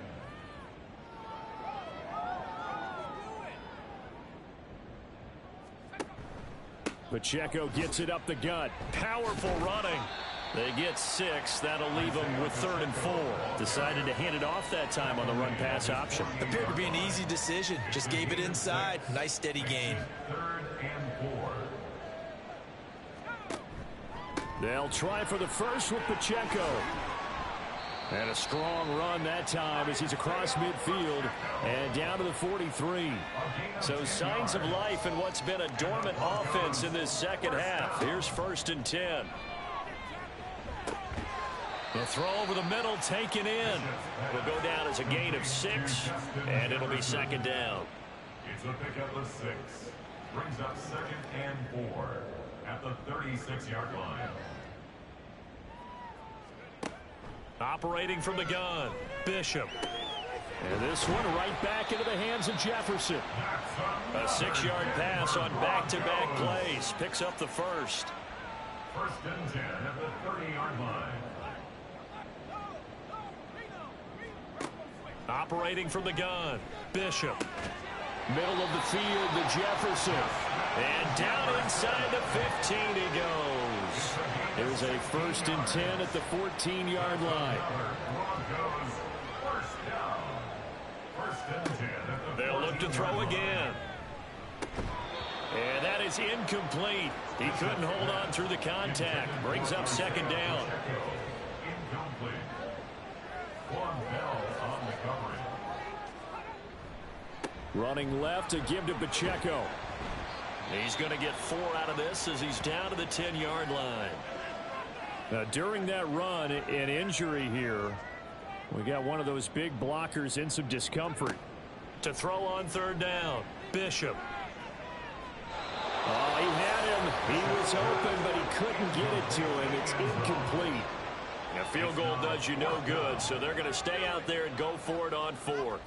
Pacheco gets it up the gut. Powerful running. They get 6. That'll leave them with 3rd and 4. Decided to hand it off that time on the run-pass option. Appeared to be an easy decision. Just gave it inside. Nice steady gain. 3rd and 4. They'll try for the 1st with Pacheco. And a strong run that time as he's across midfield and down to the 43. So signs of life in what's been a dormant offense in this second half. Here's 1st and 10. The throw over the middle taken in. It'll go down as a gain of 6, and it'll be 2nd down. It's a pickup of 6. Brings up 2nd and 4 at the 36-yard line. Operating from the gun, Bishop. And this one right back into the hands of Jefferson. A 6-yard pass on back-to-back plays. Picks up the first. 1st and 10 at the 30-yard line. Operating from the gun, Bishop. Middle of the field to Jefferson. And down inside the 15 he goes. There's a 1st and 10 at the 14-yard line. They'll look to throw again. And that is incomplete. He couldn't hold on through the contact. Brings up 2nd down. Incomplete. One Bell on the coverage. Running left to give to Pacheco. He's going to get 4 out of this as he's down to the 10-yard line. Now, during that run, an injury here. We got one of those big blockers in some discomfort. To throw on 3rd down, Bishop. Oh, he had him. He was open, but he couldn't get it to him. It's incomplete. A field goal does you no good, so they're going to stay out there and go for it on 4th.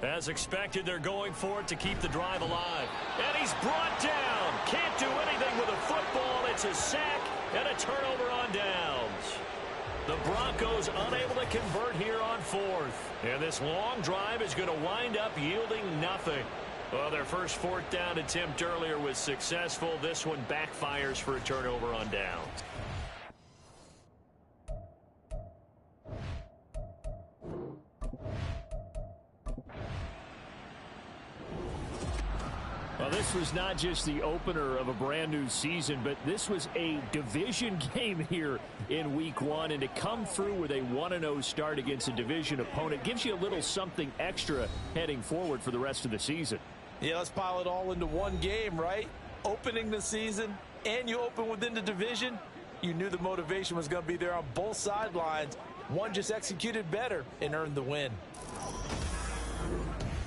As expected, they're going for it to keep the drive alive. And he's brought down. Can't do anything with a football. It's a sack and a turnover on downs. The Broncos unable to convert here on 4th. And this long drive is going to wind up yielding nothing. Well, their first 4th down attempt earlier was successful. This one backfires for a turnover on downs. Well, this was not just the opener of a brand new season, but this was a division game here in week 1. And to come through with a 1-0 start against a division opponent gives you a little something extra heading forward for the rest of the season. Yeah, let's pile it all into one game, right? Opening the season, and you open within the division. You knew the motivation was going to be there on both sidelines. One just executed better and earned the win.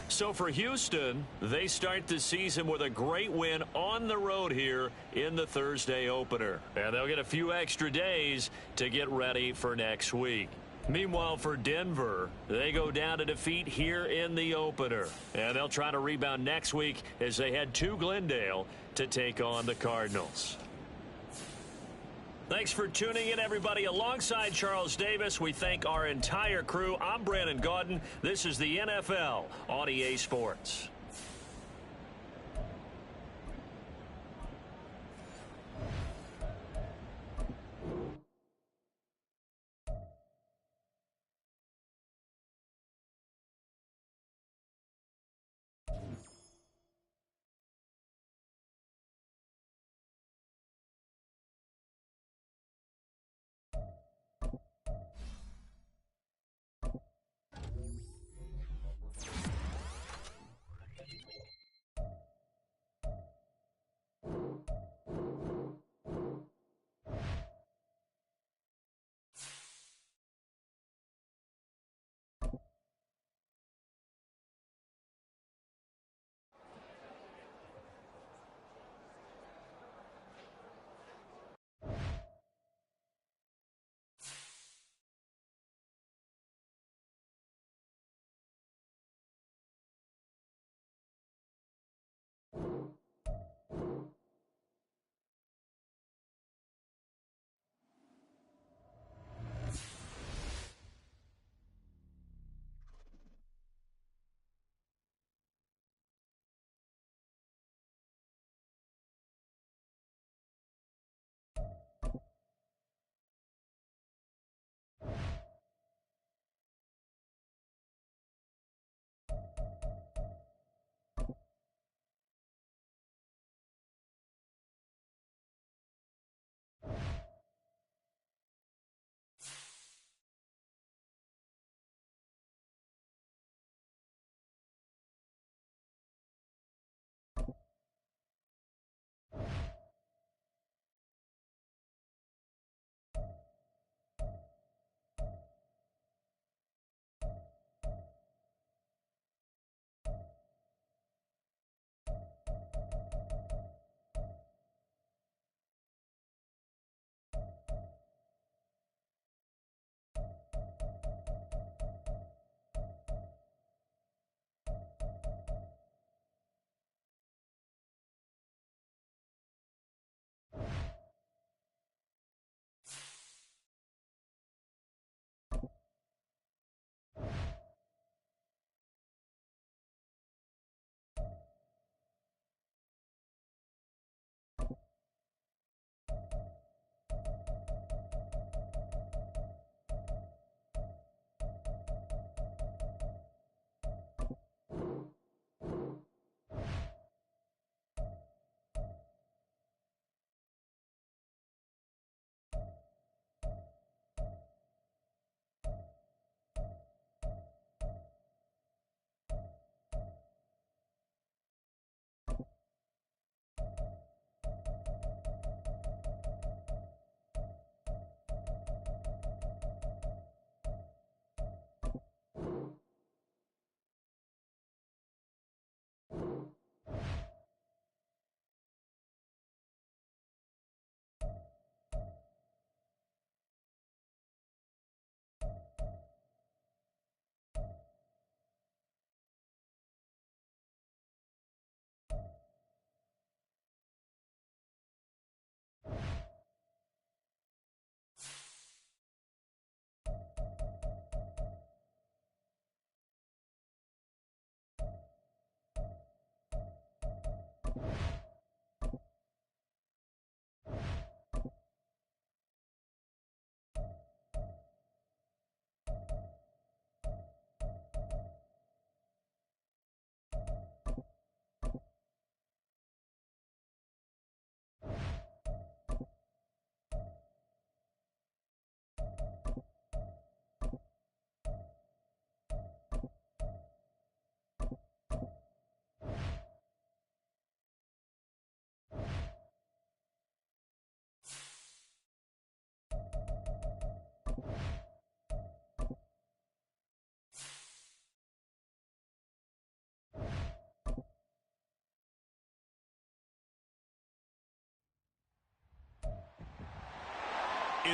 So for Houston, they start the season with a great win on the road here in the Thursday opener. And they'll get a few extra days to get ready for next week. Meanwhile, for Denver, they go down to defeat here in the opener. And they'll try to rebound next week as they head to Glendale to take on the Cardinals. Thanks for tuning in, everybody. Alongside Charles Davis, we thank our entire crew. I'm Brandon Gaudin. This is the NFL on EA Sports.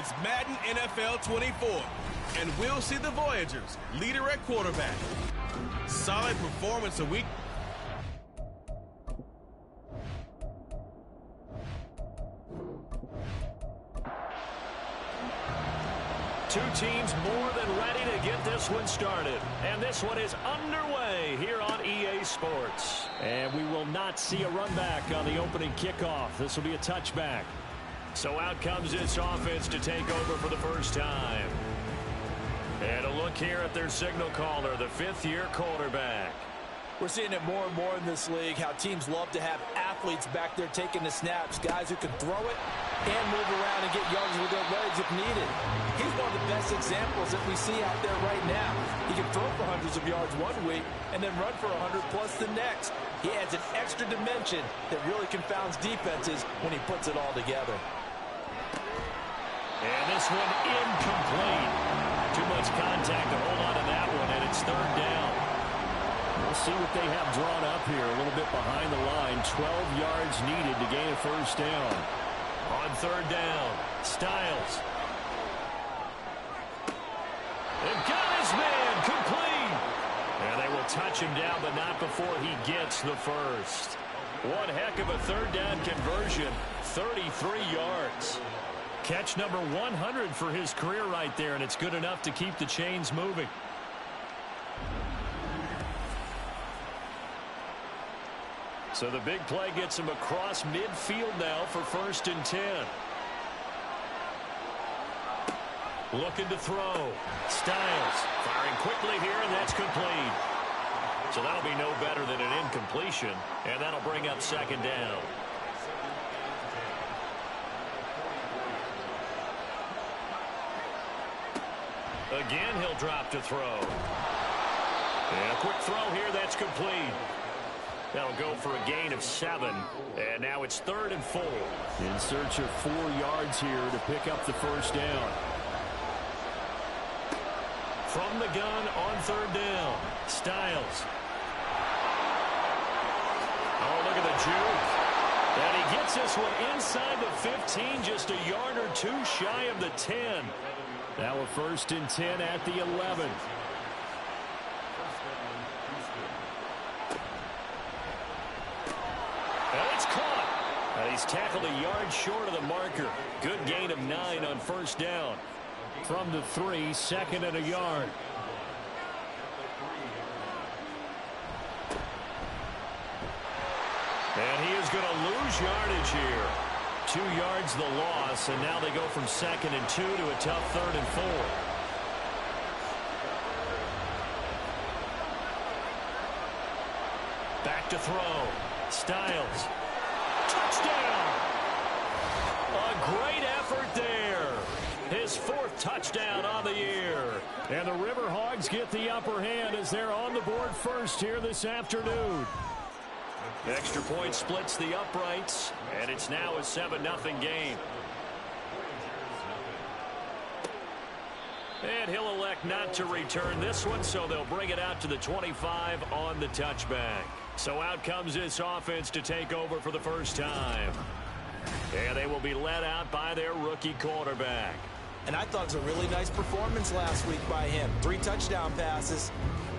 It's Madden NFL 24, and we'll see the Voyagers, leader at quarterback. Solid performance a week. Two teams more than ready to get this one started. And this one is underway here on EA Sports. And we will not see a run back on the opening kickoff. This will be a touchback. So out comes this offense to take over for the first time. And a look here at their signal caller, the fifth-year quarterback. We're seeing it more and more in this league, how teams love to have athletes back there taking the snaps, guys who can throw it and move around and get yards with their legs if needed. He's one of the best examples that we see out there right now. He can throw for hundreds of yards one week and then run for 100-plus the next. He adds an extra dimension that really confounds defenses when he puts it all together. And this one incomplete. Too much contact to hold on to that one, and it's third down. We'll see what they have drawn up here. A little bit behind the line. 12 yards needed to gain a first down. On third down, Styles. They've got his man complete. And they will touch him down, but not before he gets the first. One heck of a third down conversion. 33 yards. Catch number 100 for his career right there, and it's good enough to keep the chains moving. So the big play gets him across midfield now for 1st and 10. Looking to throw. Styles firing quickly here, and that's complete. So that'll be no better than an incompletion, and that'll bring up second down. Again, he'll drop to throw. And a quick throw here, that's complete. That'll go for a gain of 7. And now it's 3rd and 4. In search of 4 yards here to pick up the first down. From the gun on 3rd down. Styles. Oh, look at the juke. And he gets this one inside the 15, just a yard or two shy of the 10. Now a 1st and 10 at the 11. He's tackled a yard short of the marker. Good gain of 9 on 1st down. From the 3, 2nd and a yard. And he is going to lose yardage here. 2 yards the loss, and now they go from 2nd and 2 to a tough 3rd and 4. Back to throw. Styles. Touchdown! A great effort there. His 4th touchdown on the year. And the Riverhogs get the upper hand as they're on the board first here this afternoon. Extra point splits the uprights, and it's now a 7-0 game. And he'll elect not to return this one, so they'll bring it out to the 25 on the touchback. So out comes this offense to take over for the first time. And they will be led out by their rookie quarterback. And I thought it was a really nice performance last week by him. 3 touchdown passes.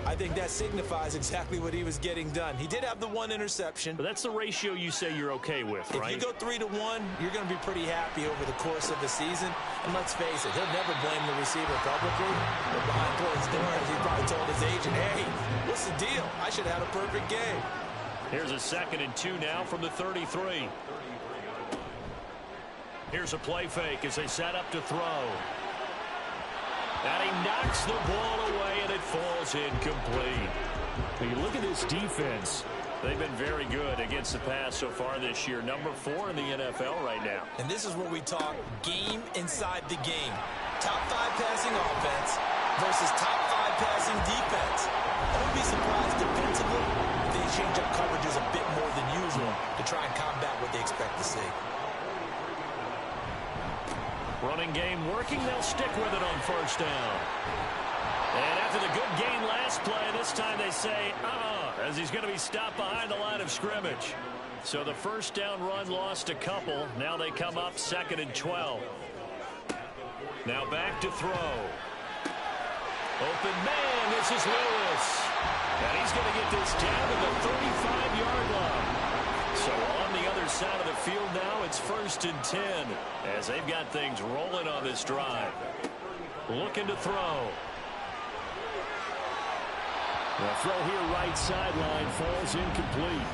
I think that signifies exactly what he was getting done. He did have the 1 interception. But that's the ratio you say you're okay with, right? If you go 3-1, you're going to be pretty happy over the course of the season. And let's face it, he'll never blame the receiver publicly. But behind closed doors, he probably told his agent, hey, what's the deal? I should have had a perfect game. Here's a 2nd and 2 now from the 33. Here's a play fake as they set up to throw. And he knocks the ball away, and it falls incomplete. When you look at this defense, they've been very good against the pass so far this year. Number 4 in the NFL right now. And this is where we talk game inside the game. Top 5 passing offense versus top 5 passing defense. I wouldn't be surprised defensively if they change up coverages a bit more than usual to try and combat what they expect to see. Running game working, they'll stick with it on 1st down. And after the good gain last play, this time they say, as he's going to be stopped behind the line of scrimmage. So the 1st down run lost a couple. Now they come up 2nd and 12. Now back to throw. Open man, this is Lewis. And he's going to get this down to the 35-yard line. So on the other side of the field now, it's 1st and 10 as they've got things rolling on this drive. Looking to throw. The throw here right sideline falls incomplete.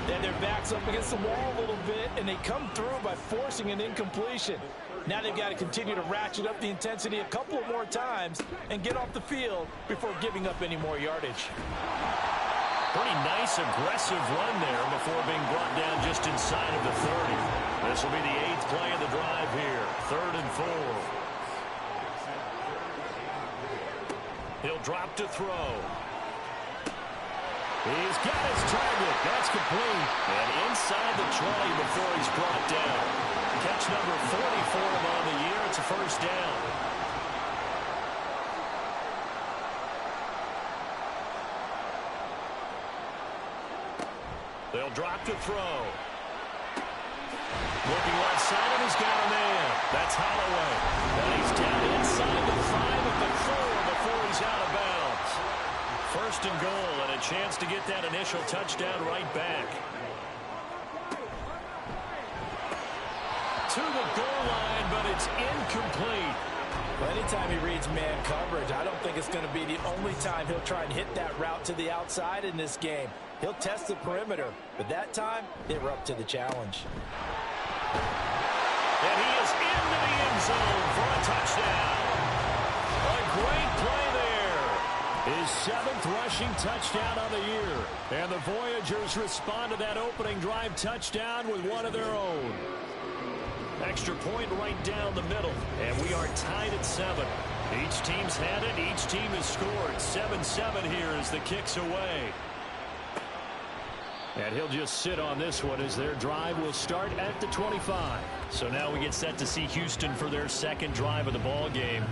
Then their back's up against the wall a little bit, and they come through by forcing an incompletion. Now they've got to continue to ratchet up the intensity a couple of more times and get off the field before giving up any more yardage. Pretty nice, aggressive run there before being brought down just inside of the 30. This will be the 8th play of the drive here. 3rd and 4. He'll drop to throw. He's got his target. That's complete. And inside the 20 before he's brought down. Catch number 40 for him on the year. It's a 1st down. They'll drop to throw. Looking left side, and he's got a man. That's Holloway. And he's down inside the 5 at the 4 before he's out of bounds. 1st and goal, and a chance to get that initial touchdown right back. To the goal line, but it's incomplete. Well, anytime he reads man coverage, I don't think it's going to be the only time he'll try and hit that route to the outside in this game. He'll test the perimeter, but that time, they were up to the challenge. And he is into the end zone for a touchdown. A great play there. His 7th rushing touchdown on the year. And the Voyagers respond to that opening drive touchdown with one of their own. Extra point right down the middle. And we are tied at 7. Each team's had it. Each team has scored. 7-7 here as the kick's away. And he'll just sit on this one as their drive will start at the 25. So now we get set to see Houston for their 2nd drive of the ball game.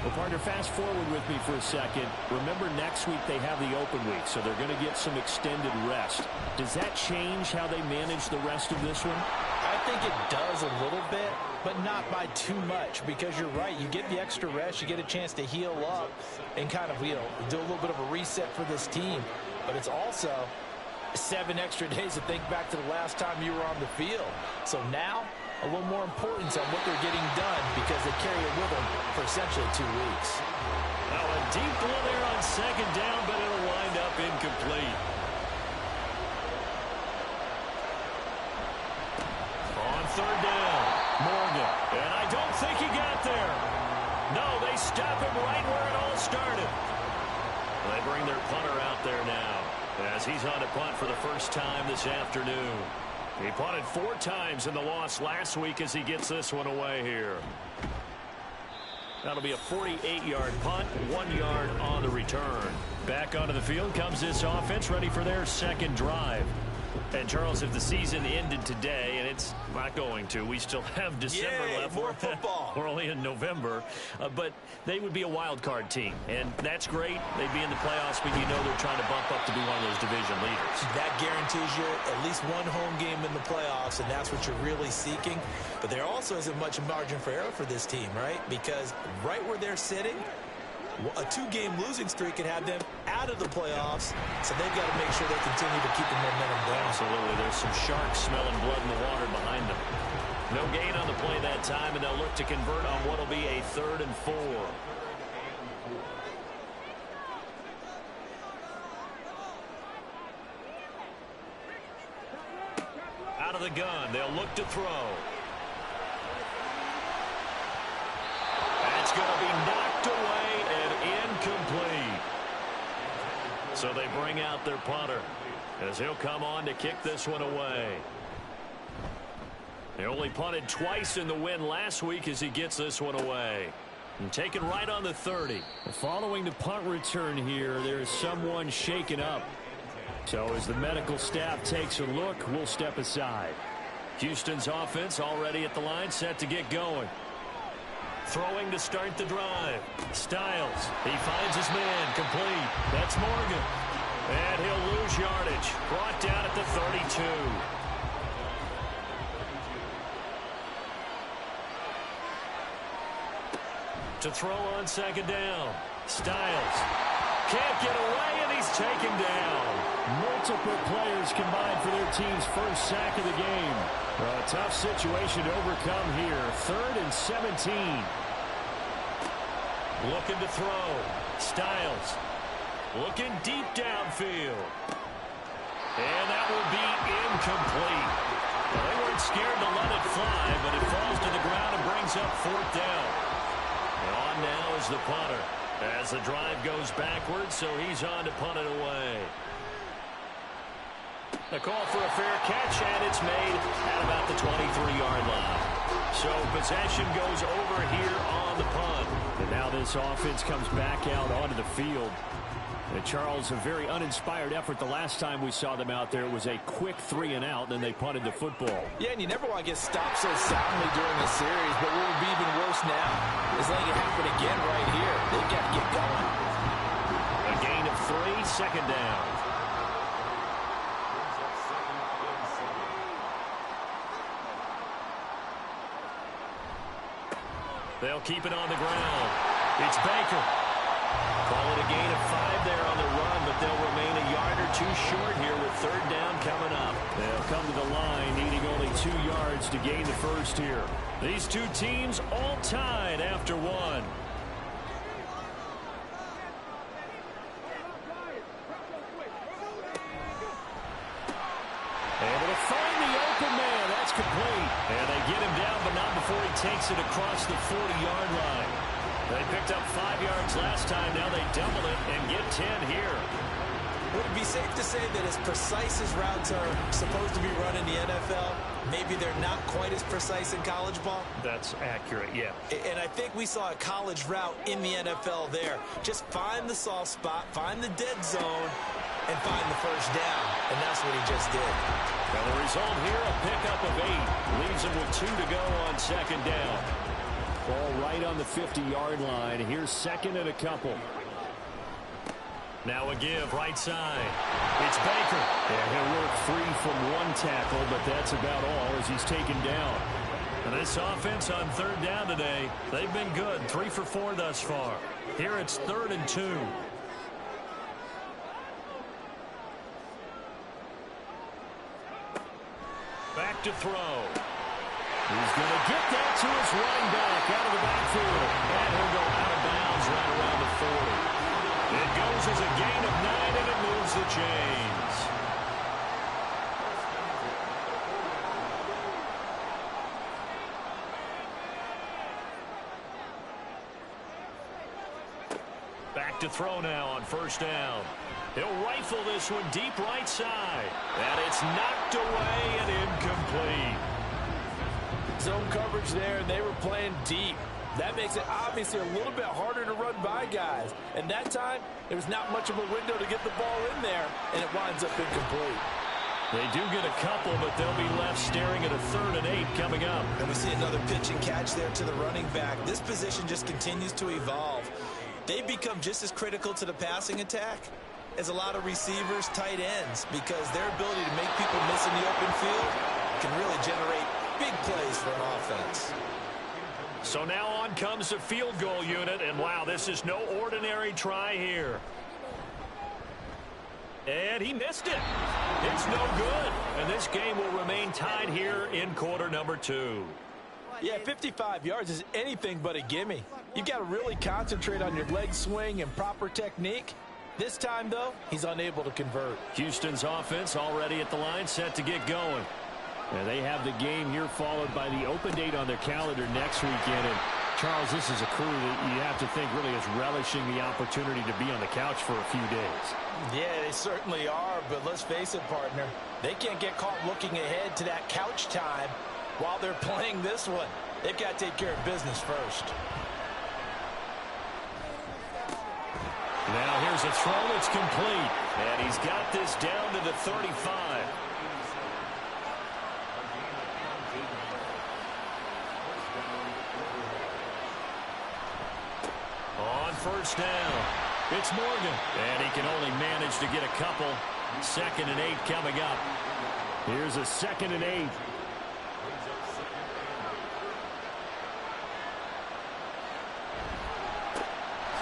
Well, partner, fast forward with me for a second. Remember, next week they have the open week, so they're going to get some extended rest. Does that change how they manage the rest of this one? I think it does a little bit, but not by too much, because you're right. You get the extra rest, you get a chance to heal up and kind of, do a little bit of a reset for this team. But it's also 7 extra days to think back to the last time you were on the field. So now, a little more importance on what they're getting done because they carry it with them for essentially 2 weeks. Now a deep one there on 2nd down, but it'll wind up incomplete. On 3rd down, Morgan. And I don't think he got there. No, they stop him right where it all started. They bring their punter out there now as he's on to punt for the first time this afternoon. He punted 4 times in the loss last week as he gets this one away here. That'll be a 48-yard punt, 1 yard on the return. Back onto the field comes this offense, ready for their 2nd drive. And, Charles, if the season ended today, and it's not going to, we still have December left. More football. We're only in November. But they would be a wild card team, and that's great. They'd be in the playoffs, but you know they're trying to bump up to be one of those division leaders. That guarantees you at least one home game in the playoffs, and that's what you're really seeking. But there also isn't much margin for error for this team, right? Because right where they're sitting, a 2-game losing streak could have them out of the playoffs, so they've got to make sure they continue to keep the momentum going. Absolutely. There's some sharks smelling blood in the water behind them. No gain on the play that time, and they'll look to convert on what will be a 3rd and 4. Out of the gun, they'll look to throw. That's going to be knocked away and incomplete. So they bring out their punter as he'll come on to kick this one away. They only punted twice in the win last week as he gets this one away. And taken right on the 30. Following the punt return here, there's someone shaken up. So as the medical staff takes a look, we'll step aside. Houston's offense already at the line, set to get going. Throwing to start the drive. Styles. He finds his man. Complete. That's Morgan. And he'll lose yardage. Brought down at the 32. To throw on second down. Styles can't get away, and he's taken down. Multiple players combined for their team's first sack of the game. A tough situation to overcome here. 3rd and 17. Looking to throw. Styles looking deep downfield. And that will be incomplete. Well, they weren't scared to let it fly, but it falls to the ground and brings up 4th down. And on now is the punter as the drive goes backwards, so he's on to punt it away. A call for a fair catch, and it's made at about the 23-yard line. So possession goes over here on the punt. And now this offense comes back out onto the field. And Charles, a very uninspired effort the last time we saw them out there. It was a quick 3 and out, and then they punted the football. Yeah, and you never want to get stopped so soundly during the series, but what would be even worse now is letting it happen again right here. They've got to get going. A gain of 3, second down. They'll keep it on the ground. It's Baker. Call it a gain of 5 there on the run, but they'll remain a yard or 2 short here with 3rd down coming up. They'll come to the line needing only 2 yards to gain the first here. These two teams all tied after 1. Able to find the open man. That's complete. And they get him down, but not before he takes it across the 40-yard line. They picked up 5 yards last time. Now they double it and get 10 here. Would it be safe to say that as precise as routes are supposed to be run in the NFL, maybe they're not quite as precise in college ball? That's accurate, yeah. And I think we saw a college route in the NFL there. Just find the soft spot, find the dead zone, and find the first down. And that's what he just did. Well, the result here, a pickup of 8. Leaves him with 2 to go on second down. Ball right on the 50-yard line. Here's 2nd and a couple. Now a give, right side. It's Baker. Yeah, he'll work free from 1 tackle, but that's about all as he's taken down. And this offense on 3rd down today, they've been good. 3 for 4 thus far. Here it's 3rd and 2. Back to throw. He's going to get that to his running back out of the backfield. And he'll go out of bounds right around the 40. It goes as a gain of 9, and it moves the chains. Back to throw now on 1st down. He'll rifle this one deep right side. And it's knocked away and incomplete. Zone coverage there, and they were playing deep. That makes it obviously a little bit harder to run by guys. And that time, there was not much of a window to get the ball in there, and it winds up incomplete. They do get a couple, but they'll be left staring at a 3rd and 8 coming up. And we see another pitch and catch there to the running back. This position just continues to evolve. They become just as critical to the passing attack as a lot of receivers, tight ends, because their ability to make people miss in the open field can really generate big plays for an offense. So now on comes the field goal unit, and wow, this is no ordinary try here. And he missed it. It's no good. And this game will remain tied here in quarter number 2. Yeah, 55 yards is anything but a gimme. You've got to really concentrate on your leg swing and proper technique. This time, though, he's unable to convert. Houston's offense already at the line, set to get going. And they have the game here followed by the open date on their calendar next weekend. And Charles, this is a crew that you have to think really is relishing the opportunity to be on the couch for a few days. Yeah, they certainly are, but let's face it, partner. They can't get caught looking ahead to that couch time while they're playing this one. They've got to take care of business first. Now here's a throw that's complete. And he's got this down to the 35. On 1st down, it's Morgan. And he can only manage to get a couple. 2nd and 8 coming up. Here's a 2nd and 8.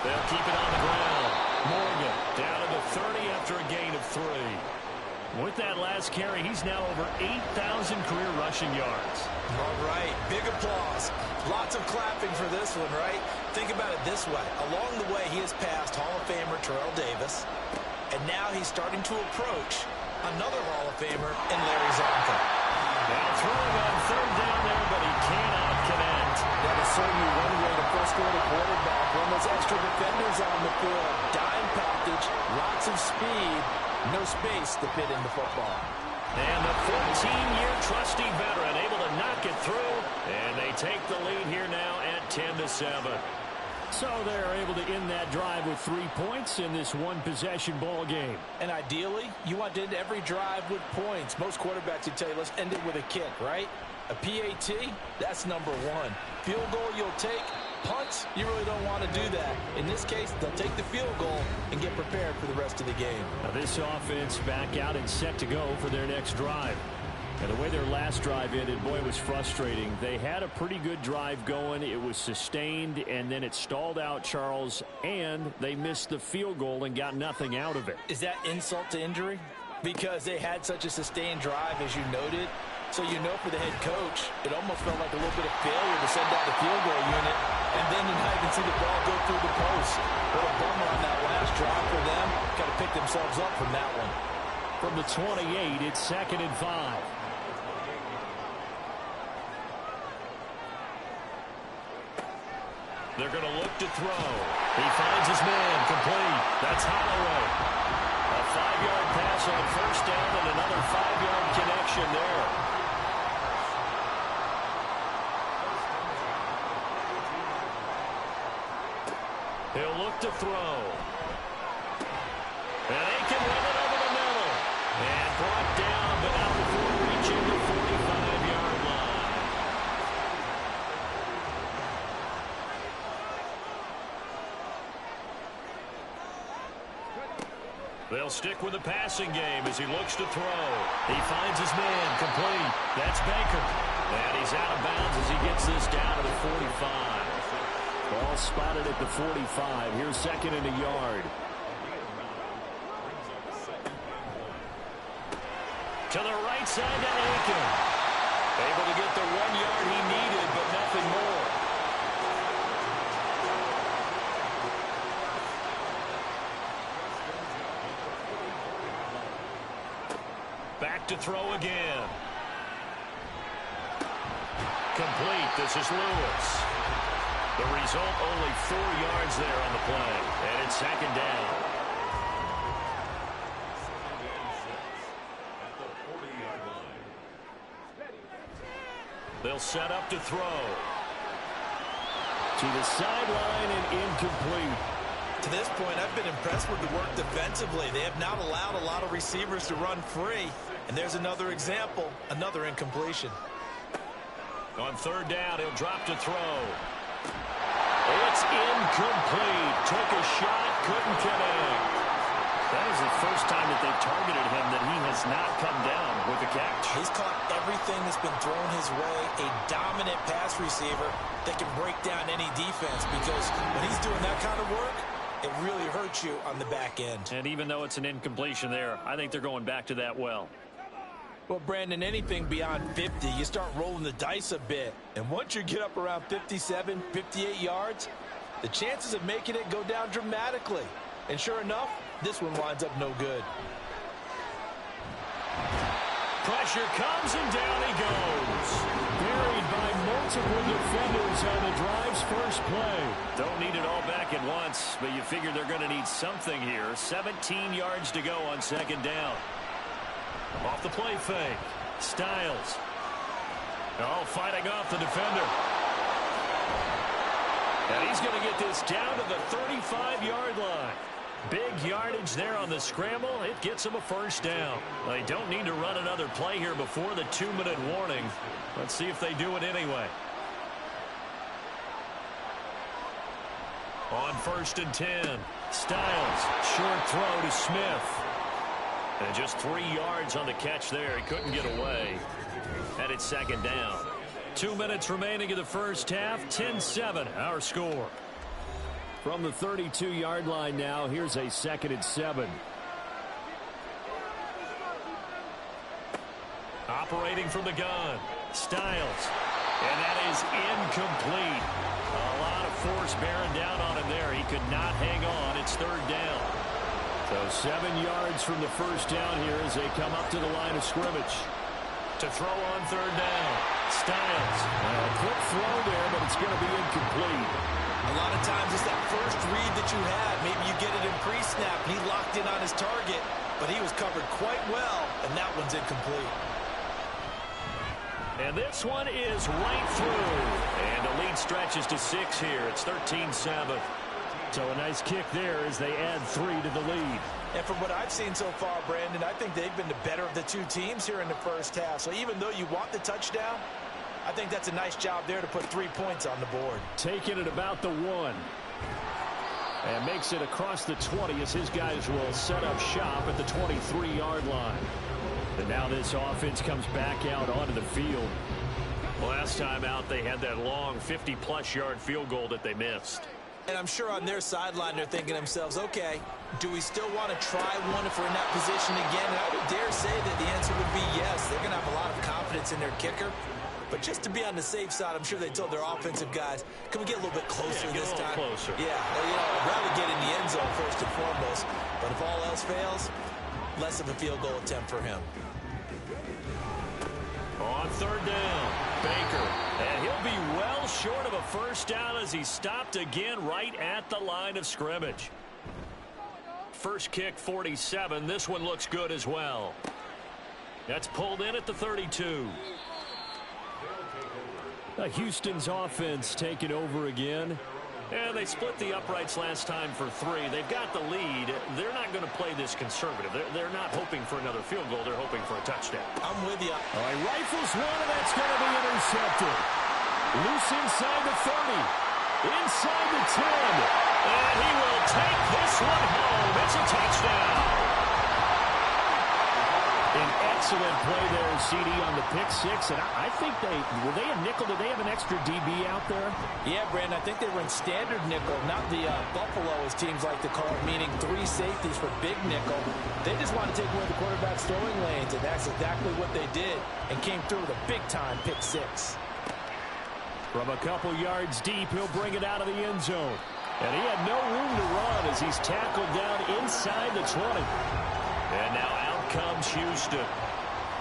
They'll keep it on the ground. Morgan down to the 30 after a gain of 3. With that last carry, he's now over 8,000 career rushing yards. All right, big applause. Lots of clapping for this one, right? Think about it this way. Along the way, he has passed Hall of Famer Terrell Davis, and now he's starting to approach another Hall of Famer in Larry Zonka. Now throwing on third down there, but he cannot connect. That is certainly one way to frustrate a quarterback. Run those extra defenders on the field. Dime package, lots of speed, no space to fit in the football. And the 14-year trusty veteran able to knock it through, and they take the lead here now at 10-7. So they're able to end that drive with 3 points in this one-possession ball game. And ideally, you want to end every drive with points. Most quarterbacks would tell you, let's end it with a kick, right? A PAT, that's number 1. Field goal you'll take. Punts, you really don't want to do that. In this case, they'll take the field goal and get prepared for the rest of the game. Now this offense back out and set to go for their next drive. And the way their last drive ended, boy, it was frustrating. They had a pretty good drive going. It was sustained, and then it stalled out, Charles, and they missed the field goal and got nothing out of it. Is that insult to injury? Because they had such a sustained drive, as you noted. So you know for the head coach, it almost felt like a little bit of failure to send out the field goal unit, and then you not even see the ball go through the post. What a bummer on that last drive for them. Got to pick themselves up from that one. From the 28, it's 2nd and 5. They're going to look to throw. He finds his man, complete. That's Holloway. A 5-yard pass on first down and another 5-yard connection there. He'll look to throw. And Aiken with it over the middle. And brought down, but not before reaching the 45-yard line. They'll stick with the passing game as he looks to throw. He finds his man, complete. That's Baker. And he's out of bounds as he gets this down to the 45. Ball spotted at the 45. Here's 2nd and a yard. To the right side to Aiken. Able to get the 1 yard he needed, but nothing more. Back to throw again. Complete. This is Lewis. The result, only 4 yards there on the play. And it's 2nd down. They'll set up to throw. To the sideline and incomplete. To this point, I've been impressed with the work defensively. They have not allowed a lot of receivers to run free. And there's another example, another incompletion. On 3rd down, he'll drop to throw. It's incomplete. Took a shot, couldn't connect. That is the first time that they've targeted him that he has not come down with a catch. He's caught everything that's been thrown his way. A dominant pass receiver that can break down any defense, because when he's doing that kind of work, it really hurts you on the back end. And even though it's an incompletion there, I think they're going back to that well. Well, Brandon, anything beyond 50, you start rolling the dice a bit. And once you get up around 57, 58 yards, the chances of making it go down dramatically. And sure enough, this one winds up no good. Pressure comes, and down he goes. Buried by multiple defenders on the drive's first play. Don't need it all back at once, but you figure they're going to need something here. 17 yards to go on 2nd down. Off the play fake. Styles. Oh, fighting off the defender. And he's going to get this down to the 35-yard line. Big yardage there on the scramble. It gets him a first down. They don't need to run another play here before the 2-minute warning. Let's see if they do it anyway. On 1st and 10. Styles. Short throw to Smith. And just 3 yards on the catch there. He couldn't get away. And it's 2nd down. 2 minutes remaining in the first half. 10-7, our score. From the 32-yard line now, here's a 2nd and 7. Operating from the gun, Styles. And that is incomplete. A lot of force bearing down on him there. He could not hang on. It's 3rd down. So 7 yards from the first down here as they come up to the line of scrimmage. To throw on 3rd down, Styles. A quick throw there, but it's going to be incomplete. A lot of times it's that first read that you had. Maybe you get it in pre-snap. He locked in on his target, but he was covered quite well, and that one's incomplete. And this one is right through. And the lead stretches to 6 here. It's 13-7. So a nice kick there as they add 3 to the lead. And from what I've seen so far, Brandon, I think they've been the better of the two teams here in the first half. So even though you want the touchdown, I think that's a nice job there to put 3 points on the board. Taking it about the 1. And makes it across the 20 as his guys will set up shop at the 23-yard line. And now this offense comes back out onto the field. Last time out, they had that long 50-plus yard field goal that they missed. And I'm sure on their sideline they're thinking to themselves, okay, do we still want to try one if we're in that position again? And I would dare say that the answer would be yes. They're going to have a lot of confidence in their kicker. But just to be on the safe side, I'm sure they told their offensive guys, can we get a little bit closer this time? Closer. Yeah, I'd rather get in the end zone first and foremost. But if all else fails, less of a field goal attempt for him. On 3rd down, Baker. And he'll be well short of a first down as he stopped again right at the line of scrimmage. First kick, 47. This one looks good as well. That's pulled in at the 32. Houston's offense taking over again. And they split the uprights last time for 3. They've got the lead. They're not going to play this conservative. They're not hoping for another field goal. They're hoping for a touchdown. I'm with you. All right, rifles one, and that's going to be intercepted. Loose inside the 30. Inside the 10. And he will take this one home. It's a touchdown. An excellent play there, CD, on the pick 6. And I think were they a nickel? Did they have an extra DB out there? Yeah, Brandon, I think they were in standard nickel, not the Buffalo, as teams like to call it, meaning 3 safeties for big nickel. They just want to take away the quarterback's throwing lanes, and that's exactly what they did, and came through with a big-time pick 6. From a couple yards deep, he'll bring it out of the end zone. And he had no room to run as he's tackled down inside the 20. And now out comes Houston.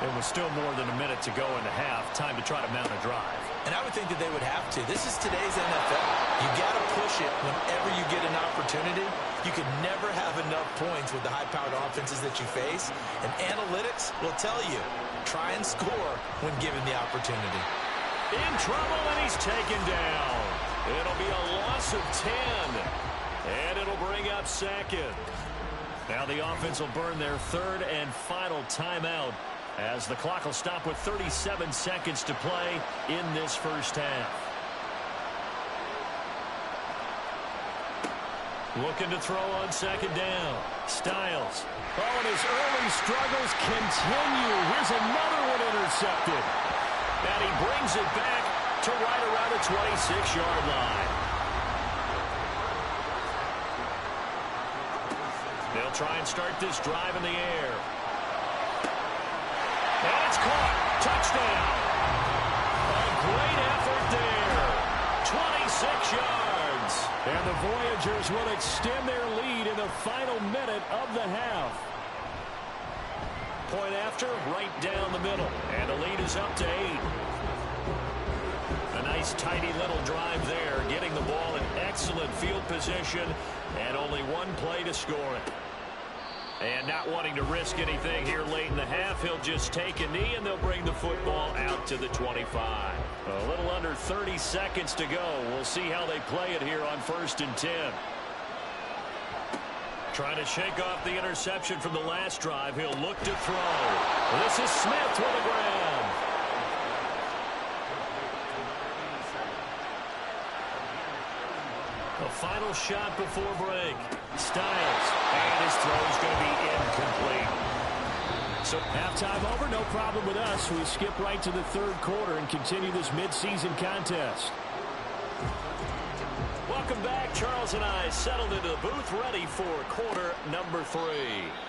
It was still more than a minute to go in the half. Time to try to mount a drive. And I would think that they would have to. This is today's NFL. You got to push it whenever you get an opportunity. You can never have enough points with the high-powered offenses that you face. And analytics will tell you, try and score when given the opportunity. In trouble, and he's taken down. It'll be a loss of 10. And it'll bring up 2nd. Now the offense will burn their 3rd and final timeout as the clock will stop with 37 seconds to play in this first half. Looking to throw on 2nd down. Styles. Oh, and his early struggles continue. Here's another one intercepted. And he brings it back to right around the 26-yard line. They'll try and start this drive in the air. And it's caught. Touchdown. A great effort there. 26 yards. And the Voyagers will extend their lead in the final minute of the half. Point after, right down the middle. And the lead is up to 8. A nice, tidy little drive there, getting the ball in excellent field position, and only one play to score it. And not wanting to risk anything here late in the half, he'll just take a knee, and they'll bring the football out to the 25. A little under 30 seconds to go. We'll see how they play it here on 1st and 10. Trying to shake off the interception from the last drive. He'll look to throw. This is Smith with a grab. A final shot before break. Styles. And his throw is going to be incomplete. So halftime over, no problem with us. We skip right to the 3rd quarter and continue this midseason contest. Welcome back Charles and I settled into the booth ready for quarter number 3.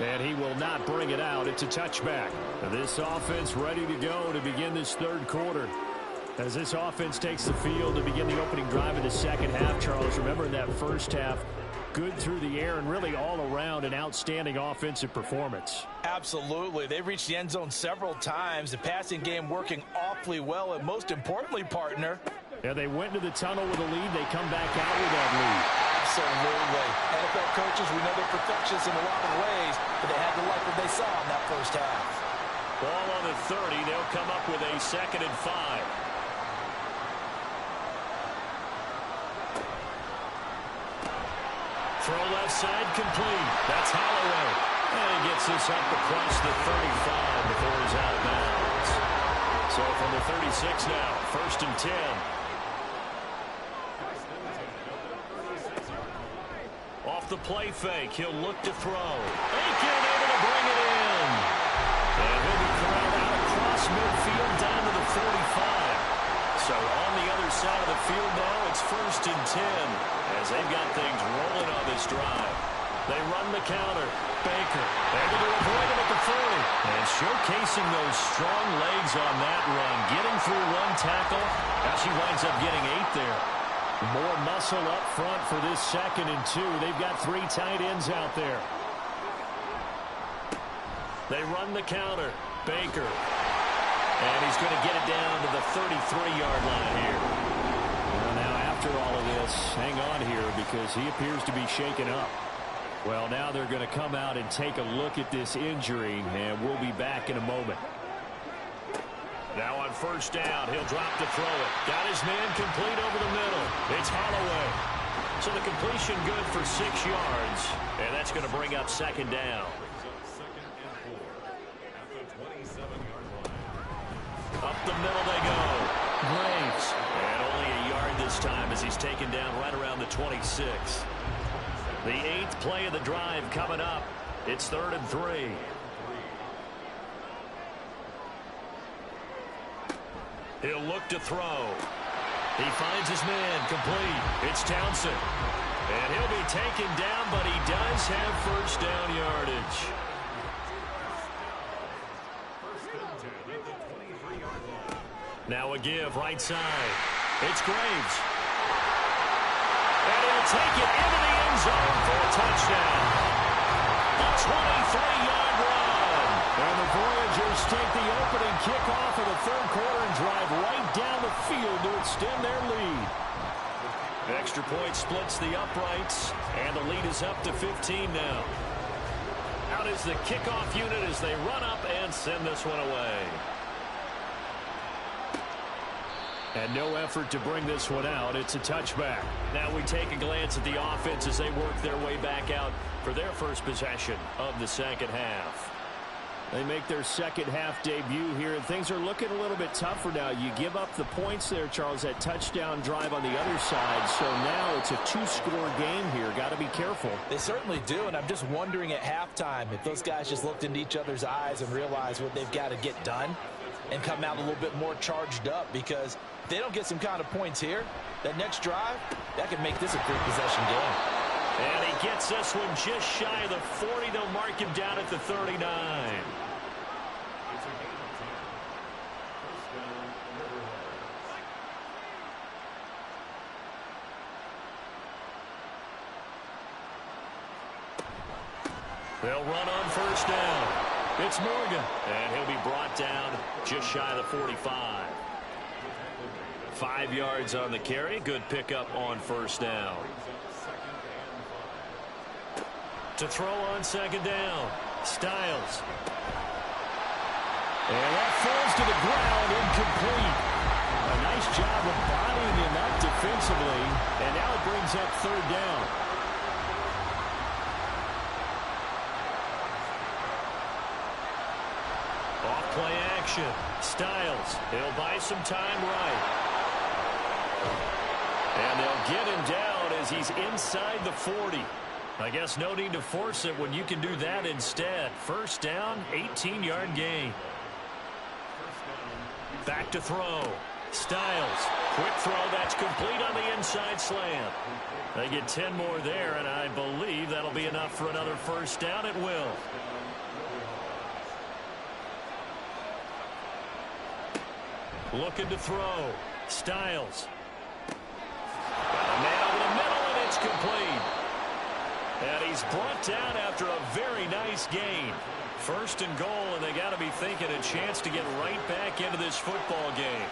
And he will not bring it out. It's a touchback. This offense ready to go to begin this third quarter. As this offense takes the field to begin the opening drive of the second half, Charles, remember in that first half, good through the air and really all around an outstanding offensive performance. Absolutely. They reached the end zone several times. The passing game working awfully well. And most importantly, partner, yeah, they went into the tunnel with a lead. They come back out with that lead. Absolutely. NFL coaches, we know they're perfectionists in a lot of ways, but they had to like what they saw in that first half. Ball on the 30. They'll come up with a 2nd and 5. Throw left side complete. That's Holloway. And he gets this up across the 35 before he's out of bounds. So from the 36 now, 1st and 10. Off the play fake, he'll look to throw. Aiken able to bring it in. And he'll be corralled out across midfield down to the 45. So on the other side of the field now, it's 1st and 10 as they've got things rolling on this drive. They run the counter. Baker able to avoid him at the 40. And showcasing those strong legs on that run. Getting through one tackle. Now she winds up getting 8 there. More muscle up front for this 2nd and 2. They've got 3 tight ends out there. They run the counter. Baker. And he's going to get it down to the 33-yard line here. Well, now after all of this, hang on here because he appears to be shaken up. Well, now they're going to come out and take a look at this injury, and we'll be back in a moment. Now on 1st down, he'll drop to throw it. Got his man complete over the middle. It's Holloway. So the completion good for 6 yards, and that's going to bring up 2nd down. Up the middle they go. Graves. And only a yard this time as he's taken down right around the 26. The 8th play of the drive coming up. It's 3rd and 3. He'll look to throw. He finds his man complete. It's Townsend. And he'll be taken down, but he does have 1st down yardage. Now a give right side. It's Graves. And he'll take it into the end zone for a touchdown. A 23-yard run. And the Voyagers take the opening kickoff of the 3rd quarter and drive right down the field to extend their lead. Extra point splits the uprights, and the lead is up to 15 now. Out is the kickoff unit as they run up and send this one away. And no effort to bring this one out. It's a touchback. Now we take a glance at the offense as they work their way back out for their first possession of the second half. They make their second half debut here, and things are looking a little bit tougher now. You give up the points there, Charles, that touchdown drive on the other side. So now it's a 2-score game here. Got to be careful. They certainly do, and I'm just wondering at halftime if those guys just looked into each other's eyes and realized what they've got to get done and come out a little bit more charged up, because if they don't get some kind of points here, that next drive, that could make this a 3-possession game. And he gets this one just shy of the 40. They'll mark him down at the 39. They'll run on 1st down. It's Morgan, and he'll be brought down just shy of the 45. 5 yards on the carry. Good pickup on 1st down. To throw on 2nd down. Styles. And that falls to the ground, incomplete. A nice job of bodying him up defensively, and now it brings up 3rd down. Off-play action. Styles. He'll buy some time right. And they'll get him down as he's inside the 40. I guess no need to force it when you can do that instead. 1st down, 18-yard gain. Back to throw. Styles Quick throw, that's complete on the inside slant. They get 10 more there, and I believe that'll be enough for another first down. It will. Looking to throw. Styles. Got a man over the middle, and it's complete. And he's brought down after a very nice gain. First and goal, and they got to be thinking a chance to get right back into this football game.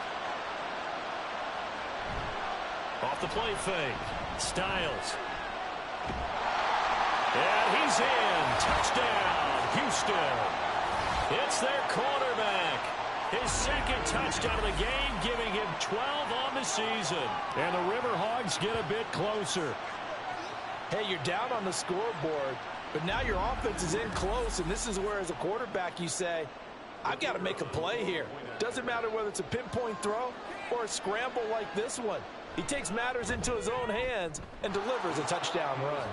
Off the play fake. Styles. And he's in. Touchdown, Houston. It's their quarterback. His second touchdown of the game, giving him 12 on the season. And the Riverhawks get a bit closer. Hey, you're down on the scoreboard, but now your offense is in close, and this is where, as a quarterback, you say, I've got to make a play here. Doesn't matter whether it's a pinpoint throw or a scramble like this one. He takes matters into his own hands and delivers a touchdown run.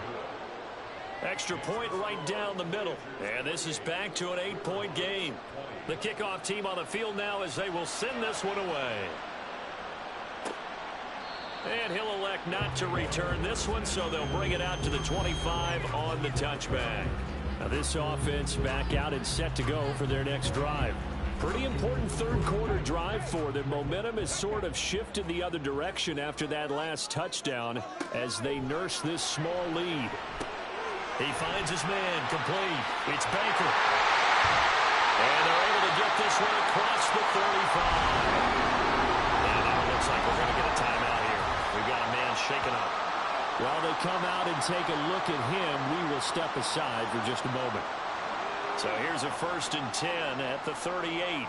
Extra point right down the middle. And this is back to an 8-point game. The kickoff team on the field now as they will send this one away. And he'll elect not to return this one, so they'll bring it out to the 25 on the touchback. Now this offense back out and set to go for their next drive. Pretty important third quarter drive for them. Momentum has sort of shifted the other direction after that last touchdown as they nurse this small lead. He finds his man, complete. It's Baker. And they're able to get this one across the 35. And now it looks like we're going to get a timeout here. We've got a man shaken up. While they come out and take a look at him, we will step aside for just a moment. So here's a 1st and 10 at the 38.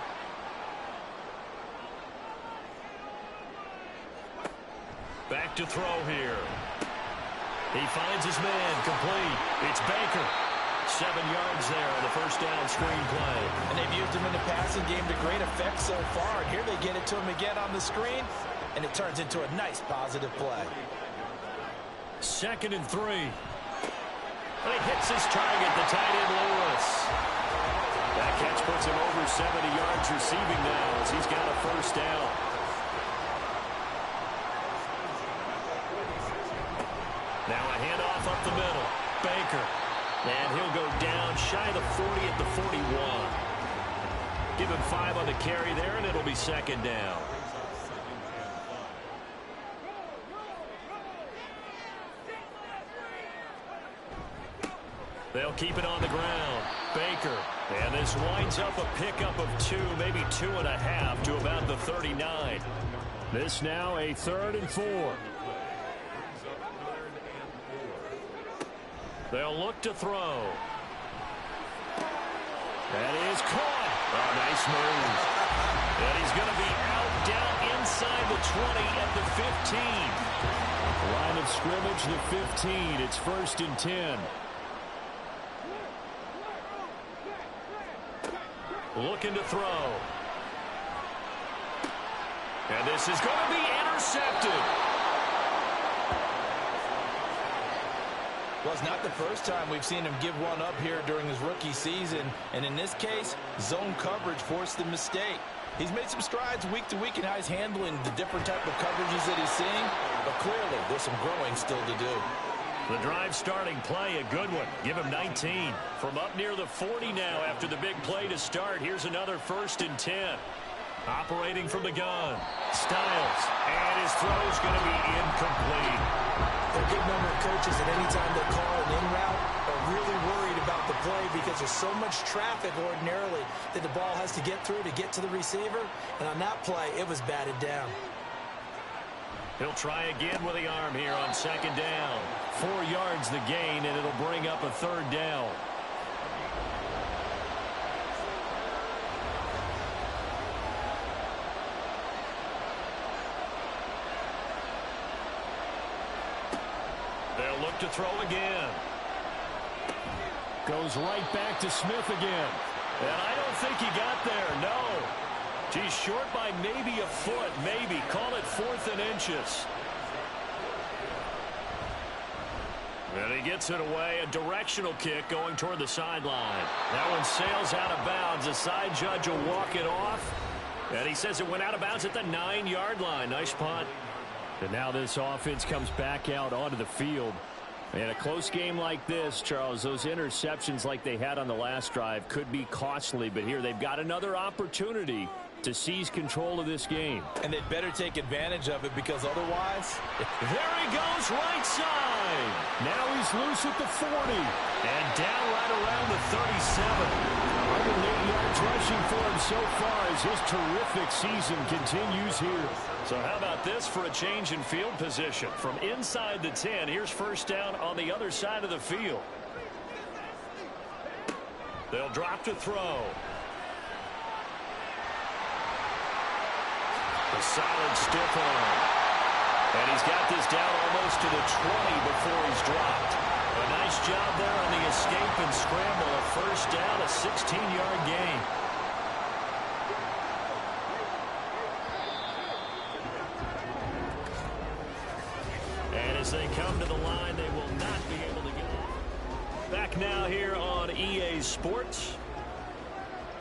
Back to throw here. He finds his man, complete. It's Baker. 7 yards there on the first down screen play. And they've used him in the passing game to great effect so far. And here they get it to him again on the screen, and it turns into a nice positive play. 2nd and 3. And he hits his target, the tight end Lewis. That catch puts him over 70 yards receiving now as he's got a first down. Now a handoff up the middle. Baker. And he'll go down shy of the 40 at the 41. Give him 5 on the carry there, and it'll be 2nd down. They'll keep it on the ground. Baker. And this winds up a pickup of 2, maybe 2.5 to about the 39. This now a 3rd and 4. They'll look to throw. That is caught. Oh, nice move. And he's going to be out down inside the 20 at the 15. Line of scrimmage, the 15. It's 1st and 10. Looking to throw. And this is going to be intercepted. Well, it's not the first time we've seen him give one up here during his rookie season. And in this case, zone coverage forced the mistake. He's made some strides week to week in how he's handling the different type of coverages that he's seeing. But clearly, there's some growing still to do. The drive starting play, a good one. Give him 19. From up near the 40 now after the big play to start. Here's another 1st and 10. Operating from the gun. Styles. And his throw's going to be incomplete. A good number of coaches at any time they call an in route are really worried about the play because there's so much traffic ordinarily that the ball has to get through to get to the receiver. And on that play, it was batted down. He'll try again with the arm here on 2nd down. 4 yards the gain, and it'll bring up a 3rd down. They'll look to throw again. Goes right back to Smith again. And I don't think he got there, no. He's short by maybe a foot, maybe. Call it 4th and inches. And he gets it away. A directional kick going toward the sideline. That one sails out of bounds. The side judge will walk it off. And he says it went out of bounds at the 9-yard line. Nice punt. And now this offense comes back out onto the field. In a close game like this, Charles, those interceptions like they had on the last drive could be costly. But here they've got another opportunity to seize control of this game. And they'd better take advantage of it because otherwise... There he goes, right side. Now he's loose at the 40. And down right around the 37. 108 yards rushing for him so far as his terrific season continues here. So how about this for a change in field position? From inside the 10, here's first down on the other side of the field. They'll drop to throw. A solid stiff arm. And he's got this down almost to the 20 before he's dropped. A nice job there on the escape and scramble. A first down, a 16-yard gain. And as they come to the line, they will not be able to get off. Back now here on EA Sports,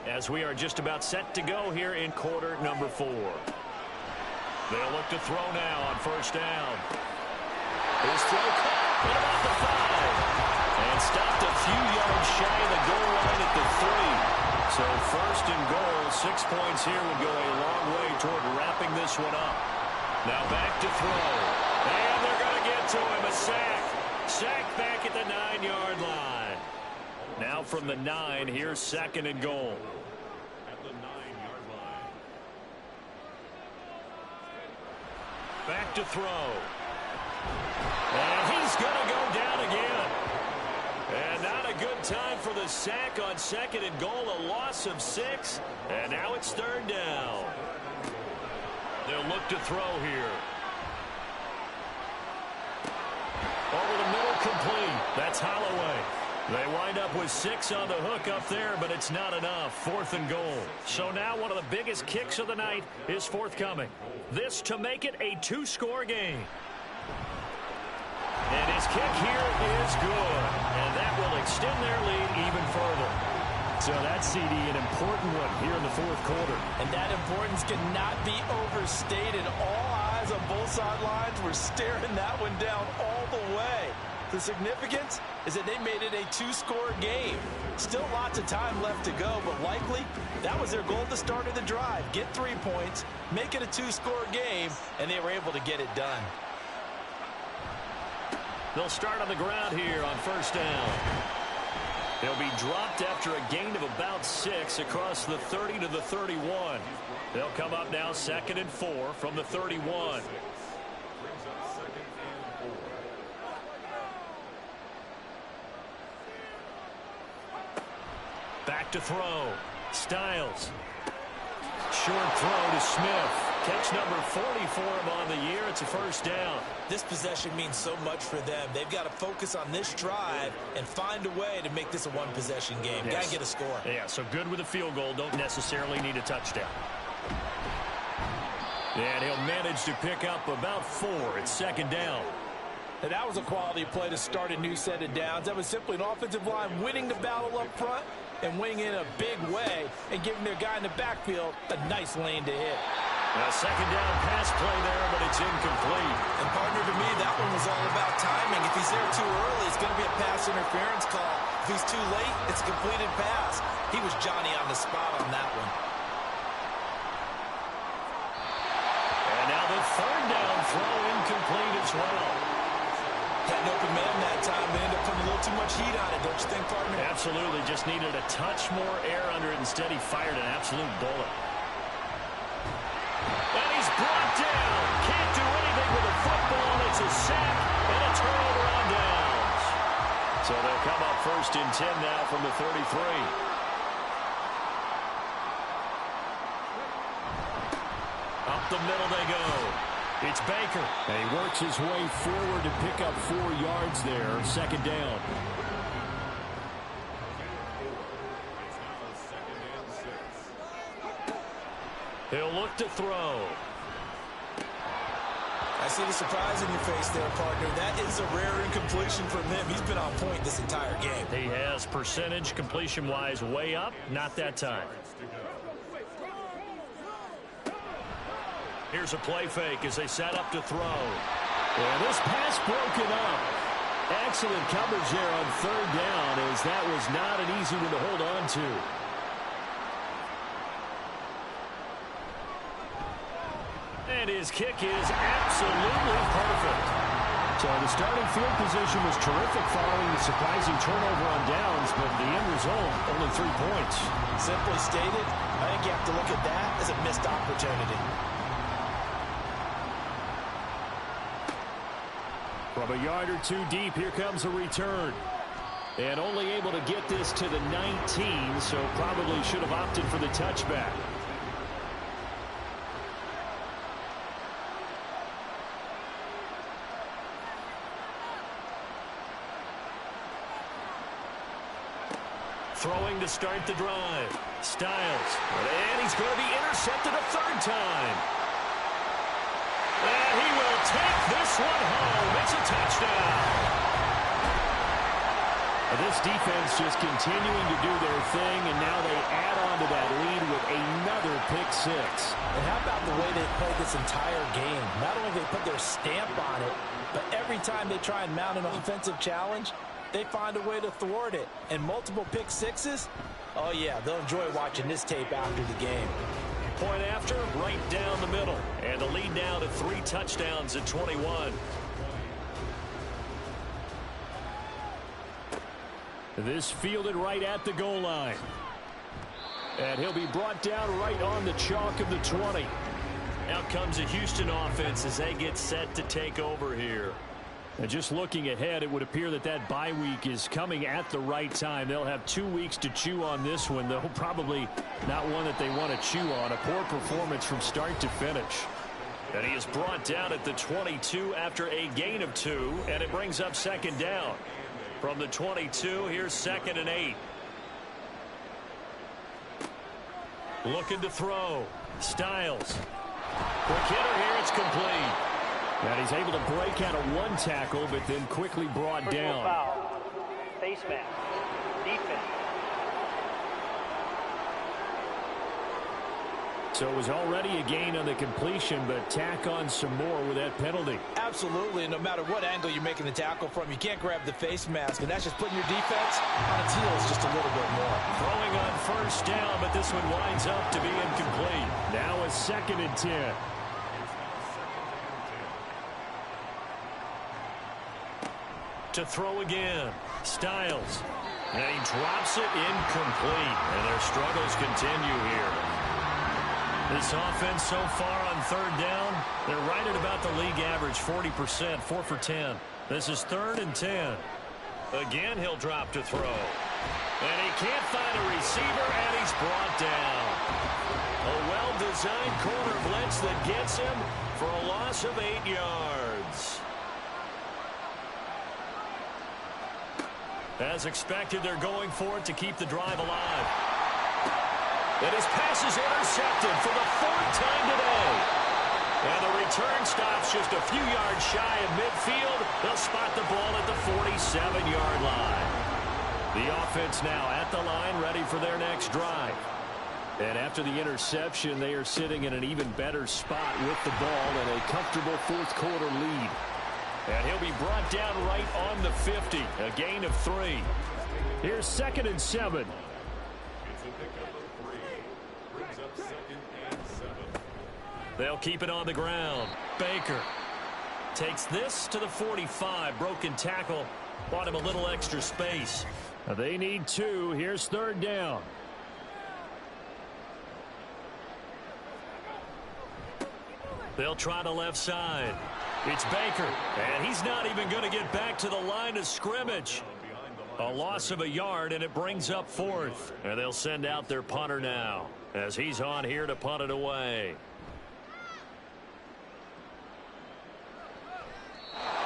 as we are just about set to go here in quarter number 4. They'll look to throw now on first down. His throw caught at about the 5. And stopped a few yards shy of the goal line at the 3. So first and goal, 6 points here would go a long way toward wrapping this one up. Now back to throw. And they're going to get to him. A sack. Sack back at the 9-yard line. Now from the 9, here's second and goal. At the 9-yard line. Back to throw. And he's going to go down again. And not a good time for the sack on second and goal. A loss of 6. And now it's third down. They'll look to throw here. Over the middle, complete. That's Holloway. They wind up with 6 on the hook up there, but it's not enough. Fourth and goal. So now one of the biggest kicks of the night is forthcoming. This to make it a 2-score game. And his kick here is good. And that will extend their lead even further. So that's, CD, an important one here in the fourth quarter. And that importance cannot be overstated. All eyes on both sidelines were staring that one down all the way. The significance is that they made it a 2-score game. Still lots of time left to go, but likely that was their goal at the start of the drive. Get 3 points, make it a 2-score game, and they were able to get it done. They'll start on the ground here on first down. They'll be dropped after a gain of about 6 across the 30 to the 31. They'll come up now second and 4 from the 31. Back to throw. Styles. Short throw to Smith. Catch number 40 for him on the year. It's a first down. This possession means so much for them. They've got to focus on this drive and find a way to make this a one-possession game. Yes. Got to get a score. Yeah, so good with a field goal. Don't necessarily need a touchdown. And he'll manage to pick up about 4. It's second down. And that was a quality play to start a new set of downs. That was simply an offensive line winning the battle up front and winning in a big way and giving their guy in the backfield a nice lane to hit. A second down pass play there, but it's incomplete. And partner, to me, that one was all about timing. If he's there too early, it's going to be a pass interference call. If he's too late, it's a completed pass. He was Johnny on the spot on that one. And now the third down throw incomplete as well. Had an open man that time, but ended up putting a little too much heat on it, don't you think, partner? Absolutely. Just needed a touch more air under it. Instead, he fired an absolute bullet. And he's brought down. Can't do anything with a football. It's a sack and a turnover on downs. So they'll come up first and 10 now from the 33. Up the middle they go. It's Baker. And he works his way forward to pick up 4 yards there. Second down. He'll look to throw. I see the surprise in your face there, partner. That is a rare incompletion from him. He's been on point this entire game. He has percentage completion-wise way up. Not that time. Here's a play fake as they set up to throw. And this pass broken up. Excellent coverage there on third down, as that was not an easy one to hold on to. And his kick is absolutely perfect. So the starting field position was terrific following the surprising turnover on downs, but the end result, only 3 points. Simply stated, I think you have to look at that as a missed opportunity. From a yard or two deep, here comes a return. And only able to get this to the 19, so probably should have opted for the touchback. Throwing to start the drive. Styles. And he's going to be intercepted a third time. And he will take this one home. It's a touchdown. This defense just continuing to do their thing, and now they add on to that lead with another pick six. And how about the way they played this entire game? Not only they put their stamp on it, but every time they try and mount an offensive challenge, they find a way to thwart it. And multiple pick sixes, oh yeah, they'll enjoy watching this tape after the game. Point after, right down the middle. And the lead now to 3 touchdowns at 21. This fielded right at the goal line. And he'll be brought down right on the chalk of the 20. Out comes a Houston offense as they get set to take over here. And just looking ahead, it would appear that that bye week is coming at the right time. They'll have 2 weeks to chew on this one, though probably not one that they want to chew on. A poor performance from start to finish. And he is brought down at the 22 after a gain of 2, and it brings up second down. From the 22, here's 2nd and 8. Looking to throw. Styles. Quick hitter here, it's complete. And he's able to break out of 1 tackle, but then quickly brought down. Foul. Face mask. Defense. So it was already a gain on the completion, but tack on some more with that penalty. Absolutely. No matter what angle you're making the tackle from, you can't grab the face mask, and that's just putting your defense on its heels just a little bit more. Throwing on first down, but this one winds up to be incomplete. Now a 2nd and 10. To throw again. Styles. And he drops it incomplete. And their struggles continue here. This offense so far on 3rd down, they're right at about the league average, 40%, 4 for 10. This is 3rd and 10. Again, he'll drop to throw. And he can't find a receiver, and he's brought down. A well-designed corner blitz that gets him for a loss of 8 yards. As expected, they're going for it to keep the drive alive. And his pass is intercepted for the 4th time today. And the return stops just a few yards shy of midfield. They'll spot the ball at the 47-yard line. The offense now at the line, ready for their next drive. And after the interception, they are sitting in an even better spot with the ball and a comfortable 4th quarter lead. And he'll be brought down right on the 50, a gain of 3. Here's 2nd and 7. They'll keep it on the ground. Baker takes this to the 45. Broken tackle. Bought him a little extra space. Now they need 2. Here's 3rd down. They'll try the left side. It's Baker. And he's not even going to get back to the line of scrimmage. A loss of a yard, and it brings up 4th. And they'll send out their punter now as he's on here to punt it away.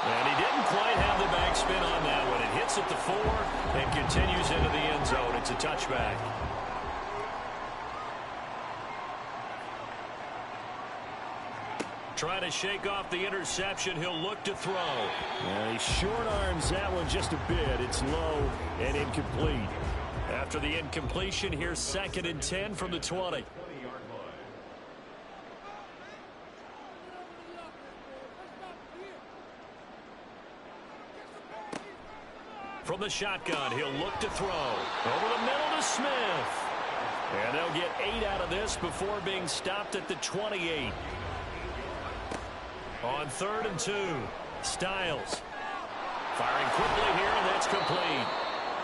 And he didn't quite have the backspin on that one. It hits at the 4 and continues into the end zone. It's a touchback. Trying to shake off the interception. He'll look to throw. And he short arms that one just a bit. It's low and incomplete. After the incompletion, here's 2nd and 10 from the 20. From the shotgun, he'll look to throw. Over the middle to Smith. And they'll get 8 out of this before being stopped at the 28. On 3rd and 2, Styles. Firing quickly here, and that's complete.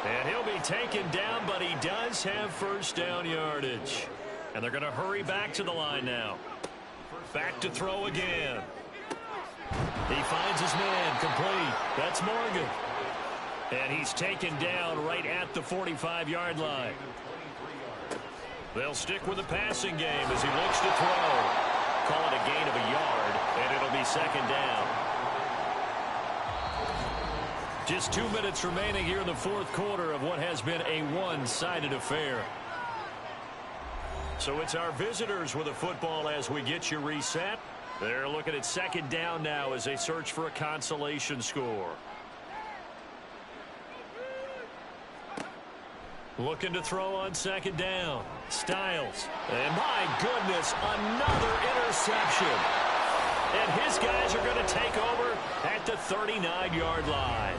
And he'll be taken down, but he does have first down yardage. And they're going to hurry back to the line now. Back to throw again. He finds his man, complete. That's Morgan. And he's taken down right at the 45-yard line. They'll stick with the passing game as he looks to throw. Call it a gain of a yard, and it'll be 2nd down. Just 2 minutes remaining here in the 4th quarter of what has been a one-sided affair. So it's our visitors with the football as we get you reset. They're looking at 2nd down now as they search for a consolation score. Looking to throw on 2nd down. Styles. And my goodness, another interception. And his guys are going to take over at the 39-yard line.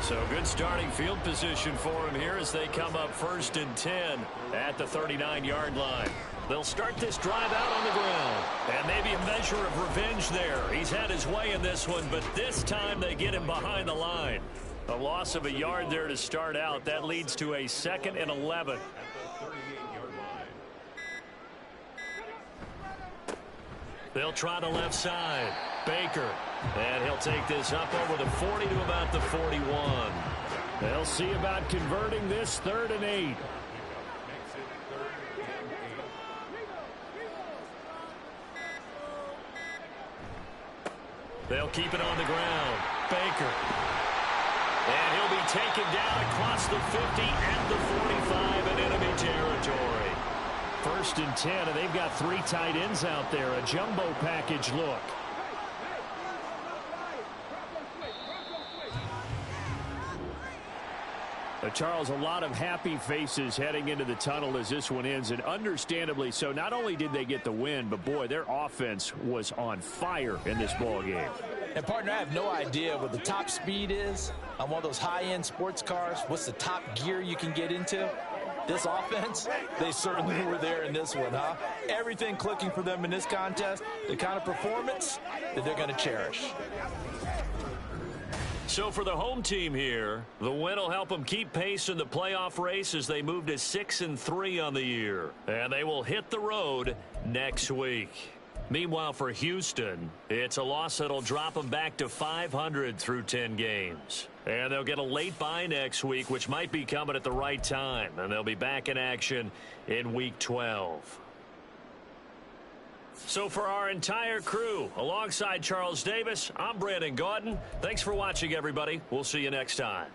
So good starting field position for him here as they come up 1st and 10 at the 39-yard line. They'll start this drive out on the ground. And maybe a measure of revenge there. He's had his way in this one, but this time they get him behind the line. A loss of a yard there to start out. That leads to a 2nd and 11. They'll try the left side. Baker. And he'll take this up over the 40 to about the 41. They'll see about converting this 3rd and 8. They'll keep it on the ground. Baker. And he'll be taken down across the 50 and the 45 in enemy territory. 1st and 10, and they've got 3 tight ends out there. A jumbo package look. Charles, a lot of happy faces heading into the tunnel as this one ends, and understandably so. Not only did they get the win, but boy, their offense was on fire in this ball game. And partner, I have no idea what the top speed is on one of those high-end sports cars. What's the top gear you can get into? This offense, they certainly were there in this one, huh? Everything clicking for them in this contest, the kind of performance that they're going to cherish. So for the home team here, the win will help them keep pace in the playoff race as they move to 6-3 on the year. And they will hit the road next week. Meanwhile, for Houston, it's a loss that'll drop them back to 500 through 10 games. And they'll get a late bye next week, which might be coming at the right time. And they'll be back in action in Week 12. So for our entire crew, alongside Charles Davis, I'm Brandon Gaudin. Thanks for watching, everybody. We'll see you next time.